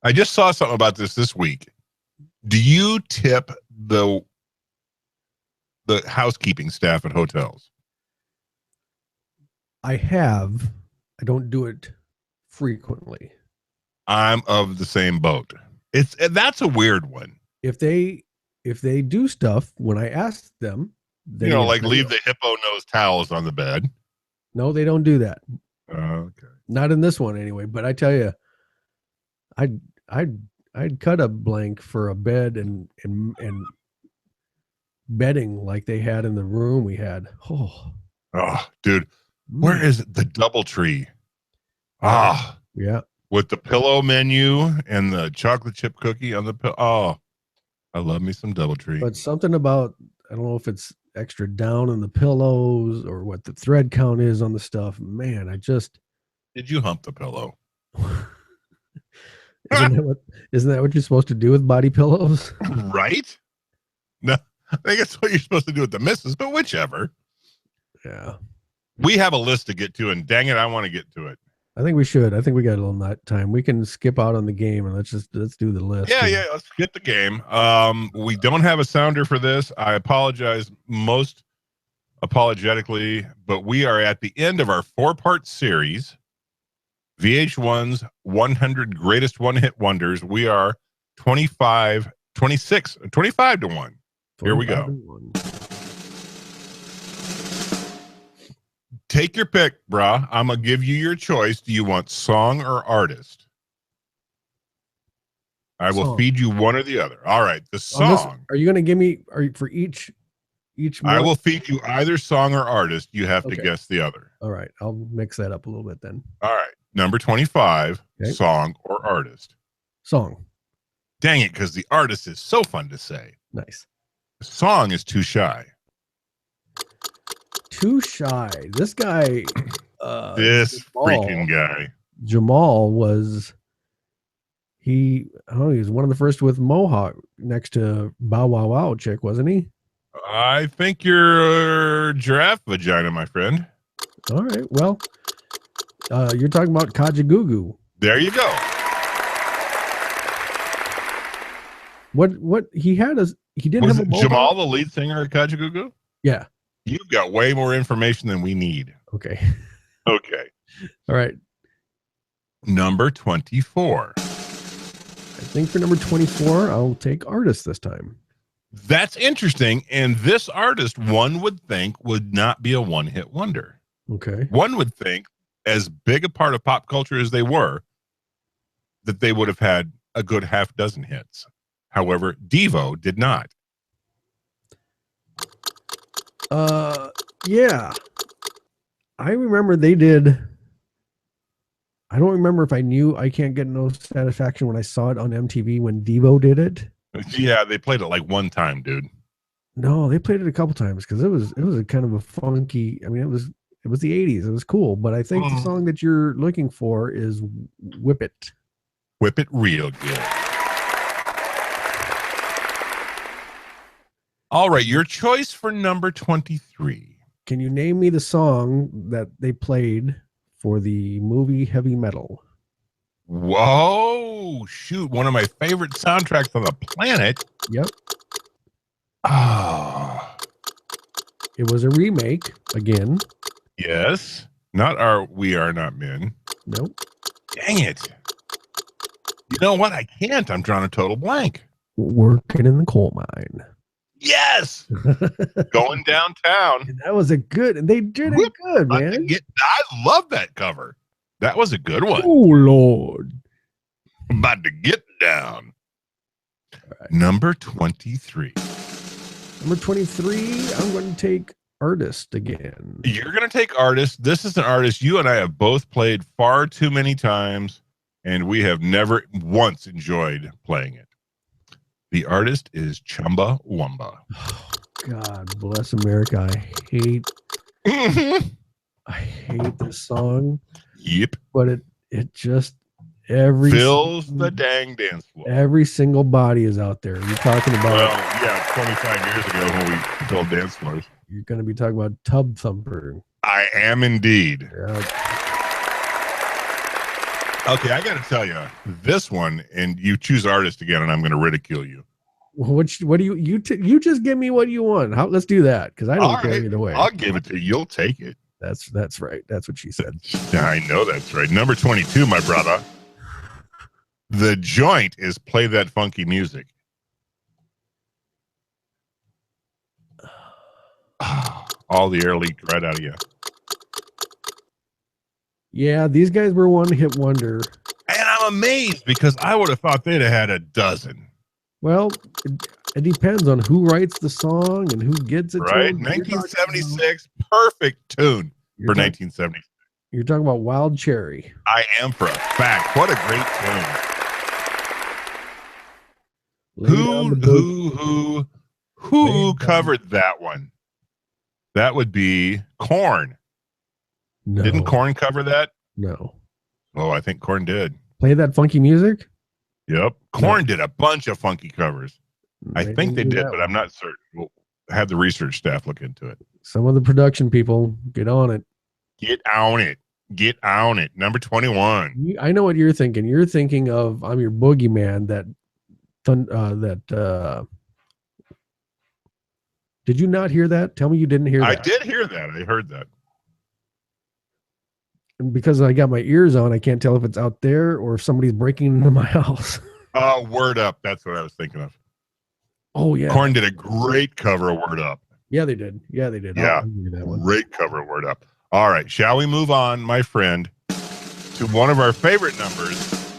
I just saw something about this week. Do you tip the housekeeping staff at hotels? I have. I don't do it frequently. I'm of the same boat. That's a weird one. If they do stuff when I ask them, like leave the hippo nose towels on the bed. No, they don't do that. Okay. Not in this one anyway. But I tell you, I'd cut a blank for a bed and bedding like they had in the room we had. Oh, dude, where is it? The DoubleTree? Yeah. With the pillow menu and the chocolate chip cookie on the pillow. Oh, I love me some DoubleTree. But something about, I don't know if it's extra down on the pillows or what the thread count is on the stuff. Man, Did you hump the pillow? Isn't that what you're supposed to do with body pillows? Right? No, I think it's what you're supposed to do with the missus, but whichever. Yeah. We have a list to get to, and dang it, I want to get to it. I think we should. I think we got a little time. We can skip out on the game and let's do the list. Yeah, let's get the game. We don't have a sounder for this. I apologize most apologetically, but we are at the end of our 4-part series, VH1's 100 Greatest One-Hit Wonders. We are 25 to 1. Here we go. Take your pick, brah. I'm going to give you your choice. Do you want song or artist? I will feed you one or the other. All right. The song. Are you going to give me for each I will feed you either song or artist. You have to guess the other. All right. I'll mix that up a little bit then. All right. Number 25, song or artist? Song. Dang it, because the artist is so fun to say. Nice. The song is Too Shy. Too Shy. This guy. This freaking guy. Jamal was. He was one of the first with Mohawk next to Bow Wow Wow chick, wasn't he? I think you're giraffe vagina, my friend. All right. Well, you're talking about Kajagoogoo. There you go. What he had he didn't have a Mohawk? Jamal, the lead singer of Kajagoogoo? Yeah. You've got way more information than we need. Okay. Okay. All right. Number 24. I think for number 24, I'll take artist this time. That's interesting. And this artist, one would think, would not be a one-hit wonder. Okay. One would think, as big a part of pop culture as they were, that they would have had a good half dozen hits. However, Devo did not. Yeah. I remember they did. I don't remember if I knew I Can't Get No Satisfaction when I saw it on MTV when Devo did it. Yeah, they played it like one time, dude. No, they played it a couple times because it was a kind of a funky. I mean, it was the 80s. It was cool, but I think the song that you're looking for is Whip It. Whip It real good. All right, your choice for number 23. Can you name me the song that they played for the movie Heavy Metal? Whoa, shoot. One of my favorite soundtracks on the planet. Yep. Ah. It was a remake again. Yes. Not We Are Not Men. Nope. Dang it. You know what? I can't. I'm drawing a total blank. Working in the Coal Mine. Yes. Going downtown. And that was a good, and they did it good, man. I love that cover. That was a good one. Oh, Lord. I'm about to get down. Right. Number 23. Number 23, I'm going to take artist again. You're going to take artist. This is an artist you and I have both played far too many times, and we have never once enjoyed playing it. The artist is Chumbawamba. Oh, God bless America. I hate this song. Yep. But it just fills the dang dance floor. Every single body is out there. You're talking about 25 years ago when we filled dance floors. You're going to be talking about Tub Thumper. I am indeed. Yeah. Okay, I got to tell you, this one, and you choose artist again, and I'm going to ridicule you. What do you just give me what you want? Let's do that, because I don't care either way. I'll give it to you. You'll take it. That's right. That's what she said. I know that's right. Number 22, my brother. The joint is Play That Funky Music. All the air leaked right out of you. Yeah, these guys were one-hit wonder. And I'm amazed because I would have thought they'd have had a dozen. Well, it depends on who writes the song and who gets it. Right, 1976, perfect tune for 1976. You're talking about Wild Cherry. I am, for a fact. What a great tune. Who covered that one? That would be Korn. No. Didn't Korn cover that? No. Oh, I think Korn did. Play That Funky Music? Yep. Korn did a bunch of funky covers. I Maybe think they do did, that but one. I'm not certain. We'll have the research staff look into it. Some of the production people get on it. Get on it. Get on it. Number 21. I know what you're thinking. You're thinking of "I'm Your Boogeyman." Did you not hear that? Tell me you didn't hear that. I did hear that. I heard that. And because I got my ears on, I can't tell if it's out there or if somebody's breaking into my house. Word Up. That's what I was thinking of. Oh yeah. Korn did a great cover of Word Up. Yeah, they did. Yeah, they did. Yeah. I'll give you that one. Great cover of Word Up. All right. Shall we move on, my friend, to one of our favorite numbers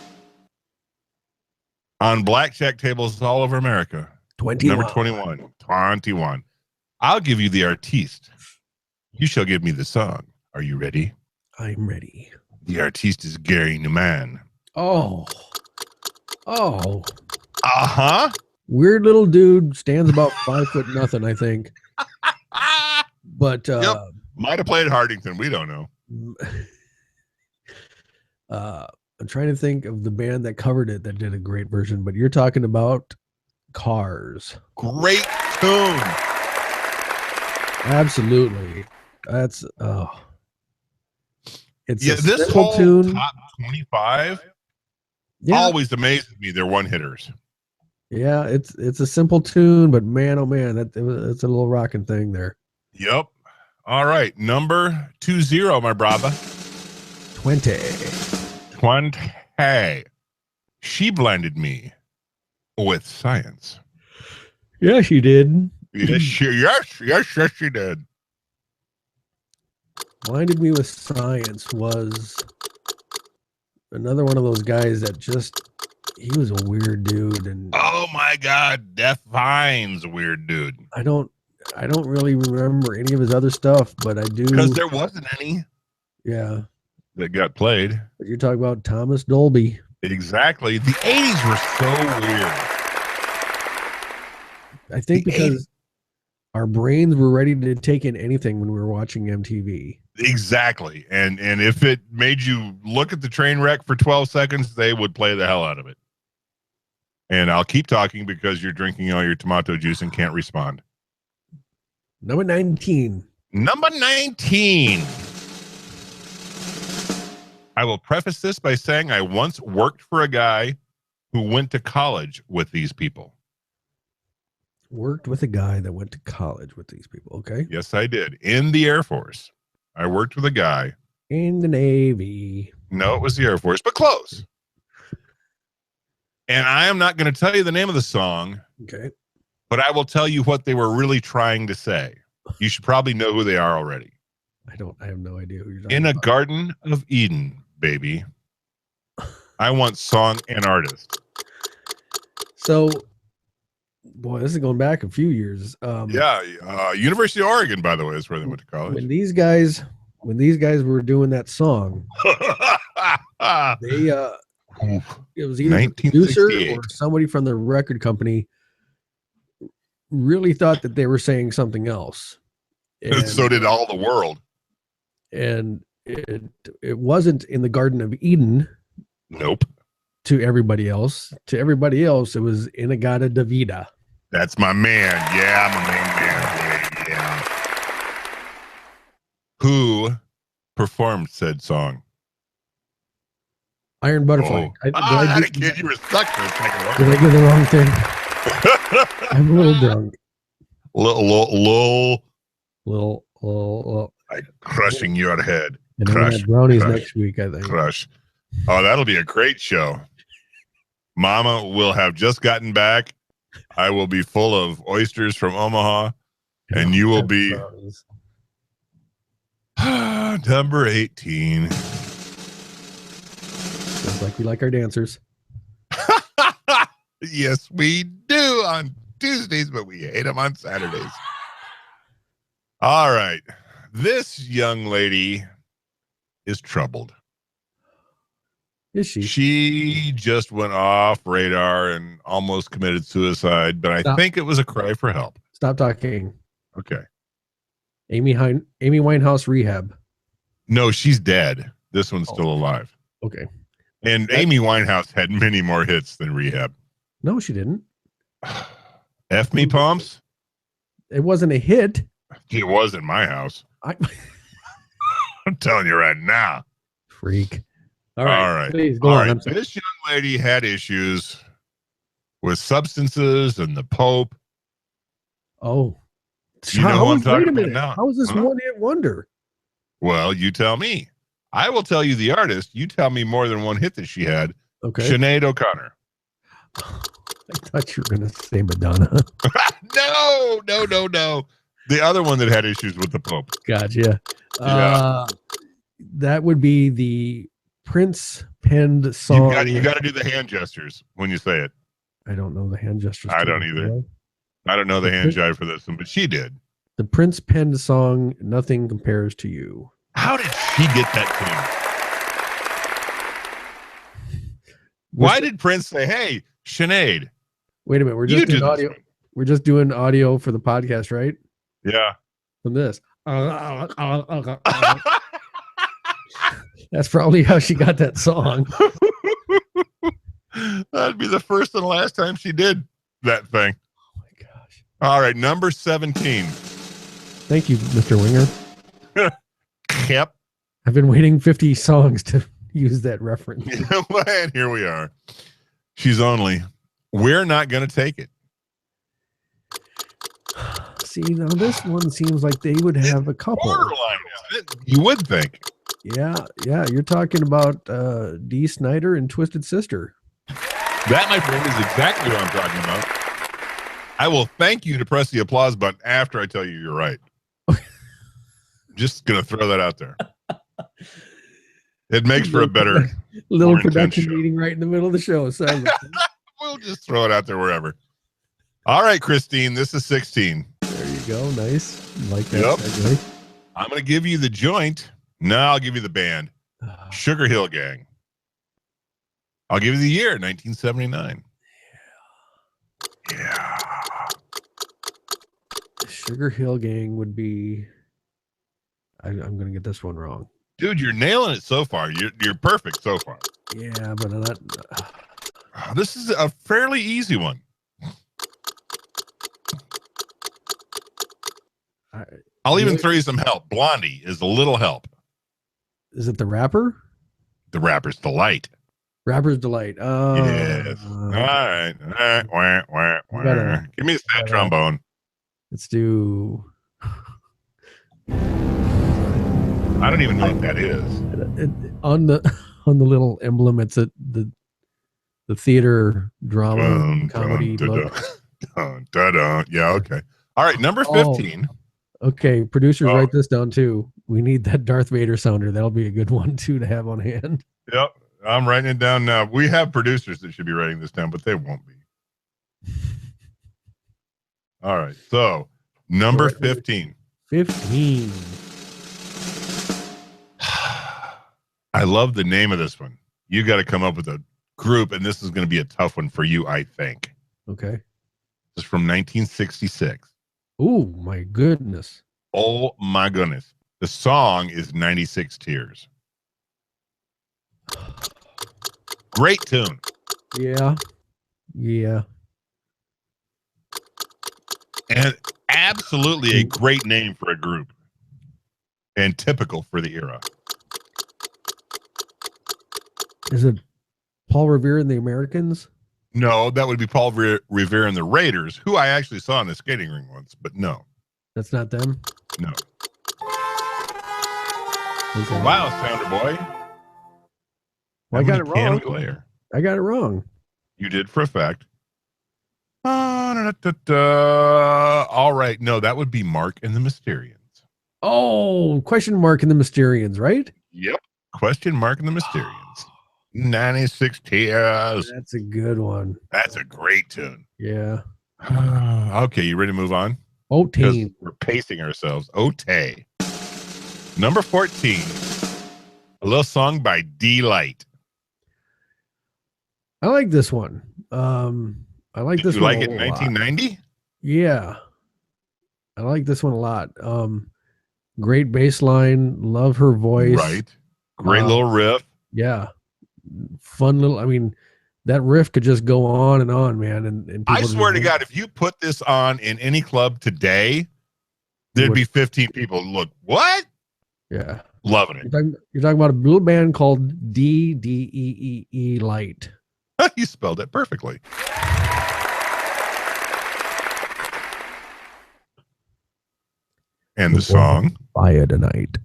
on blackjack tables all over America? 21. Number 21. 21. I'll give you the artiste. You shall give me the song. Are you ready? I'm ready. The artiste is Gary Newman. Oh. Uh-huh. Weird little dude, stands about 5 foot nothing, I think. But Yep. Might have played Hardington. We don't know. I'm trying to think of the band that covered it that did a great version, but you're talking about Cars. Great tune. Absolutely. That's it's a this simple whole tune. top 25 Yeah. always amazes me. They're one hitters. Yeah, it's a simple tune, but man, oh man, it's a little rocking thing there. Yep. All right. Number 20, my brother. 20. 20. She blinded me with science. Yeah, she did. Yes, she did. Blinded Me with Science was another one of those guys that he was a weird dude, and Oh my God, Death Vine's a weird dude. I don't really remember any of his other stuff, but I do. Because there wasn't any Yeah, that got played. but you're talking about Thomas Dolby. Exactly. The 80s were so weird. I think The because our brains were ready to take in anything when we were watching MTV. Exactly. And if it made you look at the train wreck for 12 seconds, they would play the hell out of it. And I'll keep talking because you're drinking all your tomato juice and can't respond. Number 19. Number 19. I will preface this by saying I once worked for a guy who went to college with these people. Worked with a guy that went to college with these people. Okay. Yes, I did. In the Air Force. I worked with a guy. In the Navy. No, it was the Air Force, but close. And I am not going to tell you the name of the song. Okay. But I will tell you what they were really trying to say. You should probably know who they are already. I have no idea who you're talking In a about. Garden of Eden, baby. I want song and artist. So, boy, this is going back a few years. University of Oregon, by the way, is where they went to When college. these guys were doing that song, it was either the producer or somebody from the record company really thought that they were saying something else. And so did all the world. And it wasn't in the Garden of Eden. Nope. To everybody else. To everybody else, it was Inagata Davida. That's my man. Yeah, my main man. Yeah. Who performed said song? Iron Butterfly. Oh. I kid, you were stuck for a second. Did I get the wrong thing? I'm a little drunk. Little. Like crushing your head. And then we have brownies next week, I think. Crush. Oh, that'll be a great show. Mama will have just gotten back. I will be full of oysters from Omaha, and you will be number 18. Just like we like our dancers. Yes, we do on Tuesdays, but we hate them on Saturdays. All right. This young lady is troubled. Is she? She just went off radar and almost committed suicide, but I think it was a cry for help. Stop talking. Okay. Amy Winehouse Rehab. No, she's dead. This one's still alive. Okay. And Amy Winehouse had many more hits than Rehab. No, she didn't. F Me Pumps? It wasn't a hit. It was in my house. I'm telling you right now. Freak. All right. Please go on. This young lady had issues with substances and the Pope. Oh. You know who I'm talking about now. How is this one-hit wonder? Well, you tell me. I will tell you the artist. You tell me more than one hit that she had. Okay. Sinead O'Connor. I thought you were going to say Madonna. No. The other one that had issues with the Pope. Gotcha. Yeah. That would be the Prince penned song. You got to do the hand gestures when you say it. I don't know the hand gestures. I don't either. I don't know the hand jive for this one, but she did. The Prince penned song, Nothing Compares to You. How did she get that tune? Why did Prince say, hey, Sinead? Wait a minute. We're just doing audio. We're just doing audio for the podcast, right? Yeah. From this. That's probably how she got that song. That'd be the first and last time she did that thing. Oh my gosh. All right, number 17. Thank you, Mr. Winger. Yep. I've been waiting 50 songs to use that reference. And here we are. She's only, we're not going to take it. See, now this one seems like they would have a couple. Borderline, isn't it? You would think. Yeah. You're talking about Dee Snider and Twisted Sister. That, my friend, is exactly what I'm talking about. I will thank you to press the applause button after I tell you you're right. Just going to throw that out there. It makes for a better little production meeting right in the middle of the show. We'll just throw it out there wherever. All right, Christine, this is 16. There you go. Nice. Like that. Yep. I'm going to give you the joint. No, I'll give you the band. Sugar Hill Gang. I'll give you the year, 1979. Yeah. Sugar Hill Gang would be... I'm going to get this one wrong. Dude, you're nailing it so far. You're perfect so far. Yeah, but I'm not... This is a fairly easy one. I'll even throw you some help. Blondie is a little help. Is it the rapper? The Rapper's Delight. Rapper's Delight. Oh, yes. All right. Give me a sad trombone. Let's do. I don't even know what that is. On the little emblem, it's the theater drama comedy look. Yeah. Okay. All right. Number 15. Okay, producers, write this down too. We need that Darth Vader sounder. That'll be a good one too to have on hand. Yep, I'm writing it down now. We have producers that should be writing this down, but they won't be. All right, so number 15. 15. I love the name of this one. You got to come up with a group, and this is going to be a tough one for you, I think. Okay. This is from 1966. Oh, my goodness. Oh, my goodness. The song is 96 Tears. Great tune. Yeah. And absolutely a great name for a group. And typical for the era. Is it Paul Revere and the Americans? No, that would be Paul Revere and the Raiders, who I actually saw in the skating ring once, but no. That's not them? No. Okay. Wow, Sounder Boy. Well, I got it wrong. I got it wrong. You did for a fact. All right. No, that would be Mark and the Mysterians. Oh, question mark and the Mysterians, right? Yep. Question mark and the Mysterians. 96 Tears. That's a good one. That's a great tune. Yeah. Okay, you ready to move on? Otay. We're pacing ourselves. Otay. Number 14. A little song by D-Light. I like this one. I like this one. You like it in 1990? Yeah. I like this one a lot. Great bass line. Love her voice. Right. Great little riff. Yeah. fun little. I mean, that riff could just go on and on, man. And I swear to God, if you put this on in any club today, there'd be 15 people. Look, what? Yeah, loving it. You're talking about a little band called DDEEE Light. You spelled it perfectly. And the song, Fire Tonight.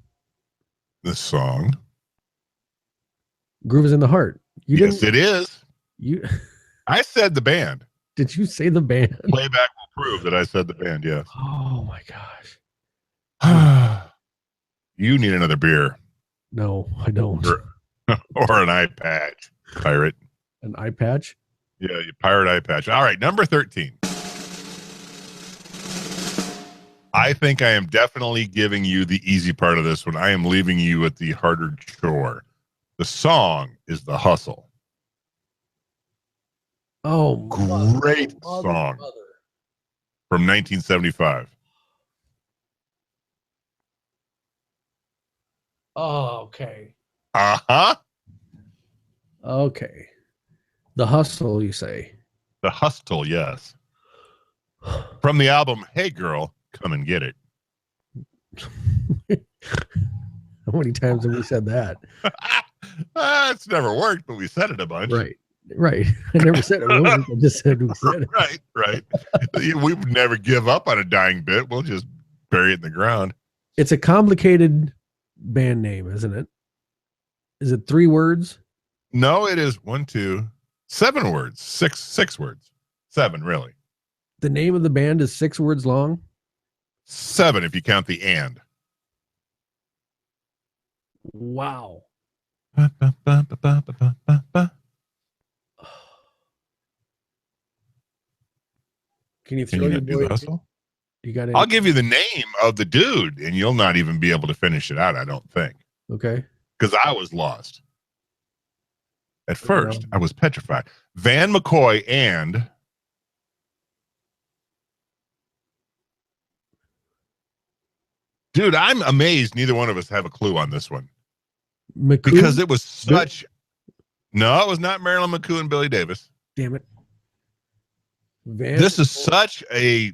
The song, Groove is in the Heart. Yes, it is. I said the band. Did you say the band? Playback will prove that I said the band. Yes. Oh my gosh. You need another beer. No, I don't. Or an eye patch, pirate. An eye patch? Yeah, you pirate eye patch. All right, number 13. I think I am definitely giving you the easy part of this one. I am leaving you with the harder chore. The song is The Hustle. Oh, great song from 1975. Oh, okay. Uh-huh. Okay. The Hustle, you say? The Hustle, yes. From the album, Hey Girl, Come and Get It. How many times have we said that? It's never worked, but we said it a bunch. Right. I never said it worked. I just said we said it. Right. We would never give up on a dying bit. We'll just bury it in the ground. It's a complicated band name, isn't it? Is it 3 words? No, it is 1, 2, 7 words. Six words. 7, really. The name of the band is 6 words long? 7 if you count the and. Wow. Can you throw your boy? Hustle? You got? I'll give you the name of the dude, and you'll not even be able to finish it out. I don't think. Okay. Because I was lost. At first, I was petrified. Van McCoy and dude, I'm amazed neither one of us have a clue on this one. McCoon? Because it was such. No, it was not Marilyn McCool and Billy Davis. Damn it. This is such a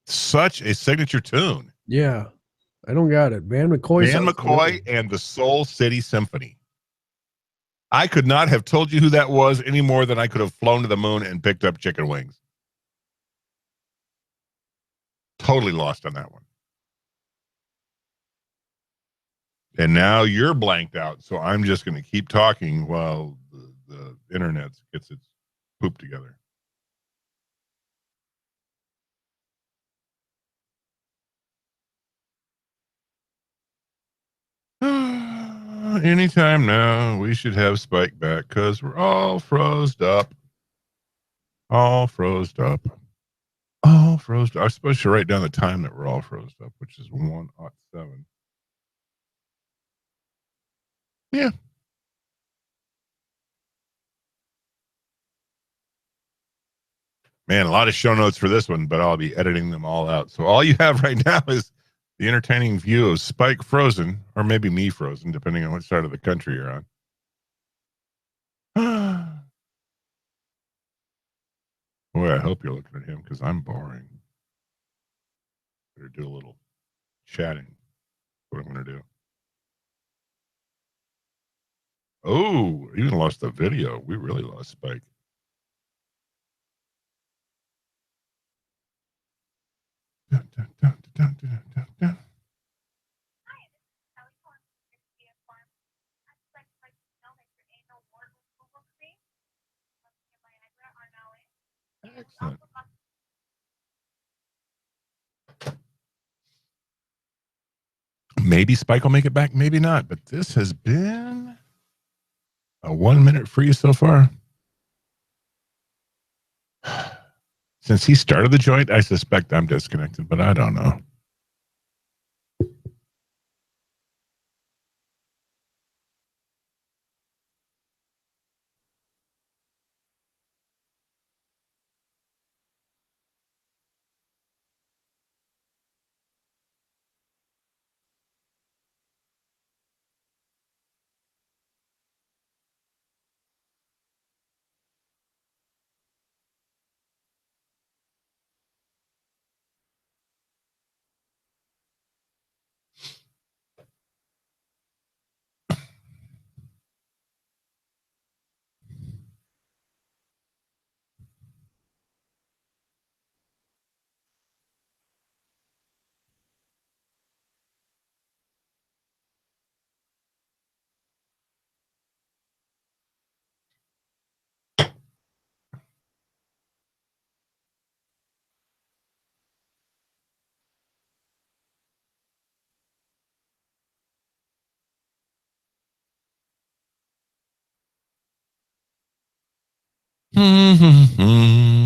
signature tune. Yeah. I don't got it. Van McCoy. Van McCoy and the Soul City Symphony. I could not have told you who that was any more than I could have flown to the moon and picked up chicken wings. Totally lost on that one. And now you're blanked out, so I'm just going to keep talking while the internet gets its poop together. Anytime now, we should have Spike back because we're all froze up. All froze up. All froze up. I'm supposed to write down the time that we're all froze up, which is 1:07. Yeah. Man, a lot of show notes for this one, but I'll be editing them all out. So all you have right now is the entertaining view of Spike frozen, or maybe me frozen, depending on what side of the country you're on. Boy, I hope you're looking at him because I'm boring. Better do a little chatting. What I'm going to do. Oh, even lost the video. We really lost Spike. Dun, dun, dun, dun, dun, dun, dun. Excellent. Maybe Spike will make it back, maybe not. But this has been a 1 minute free so far. Since he started the joint, I suspect I'm disconnected, but I don't know. Mm-hmm.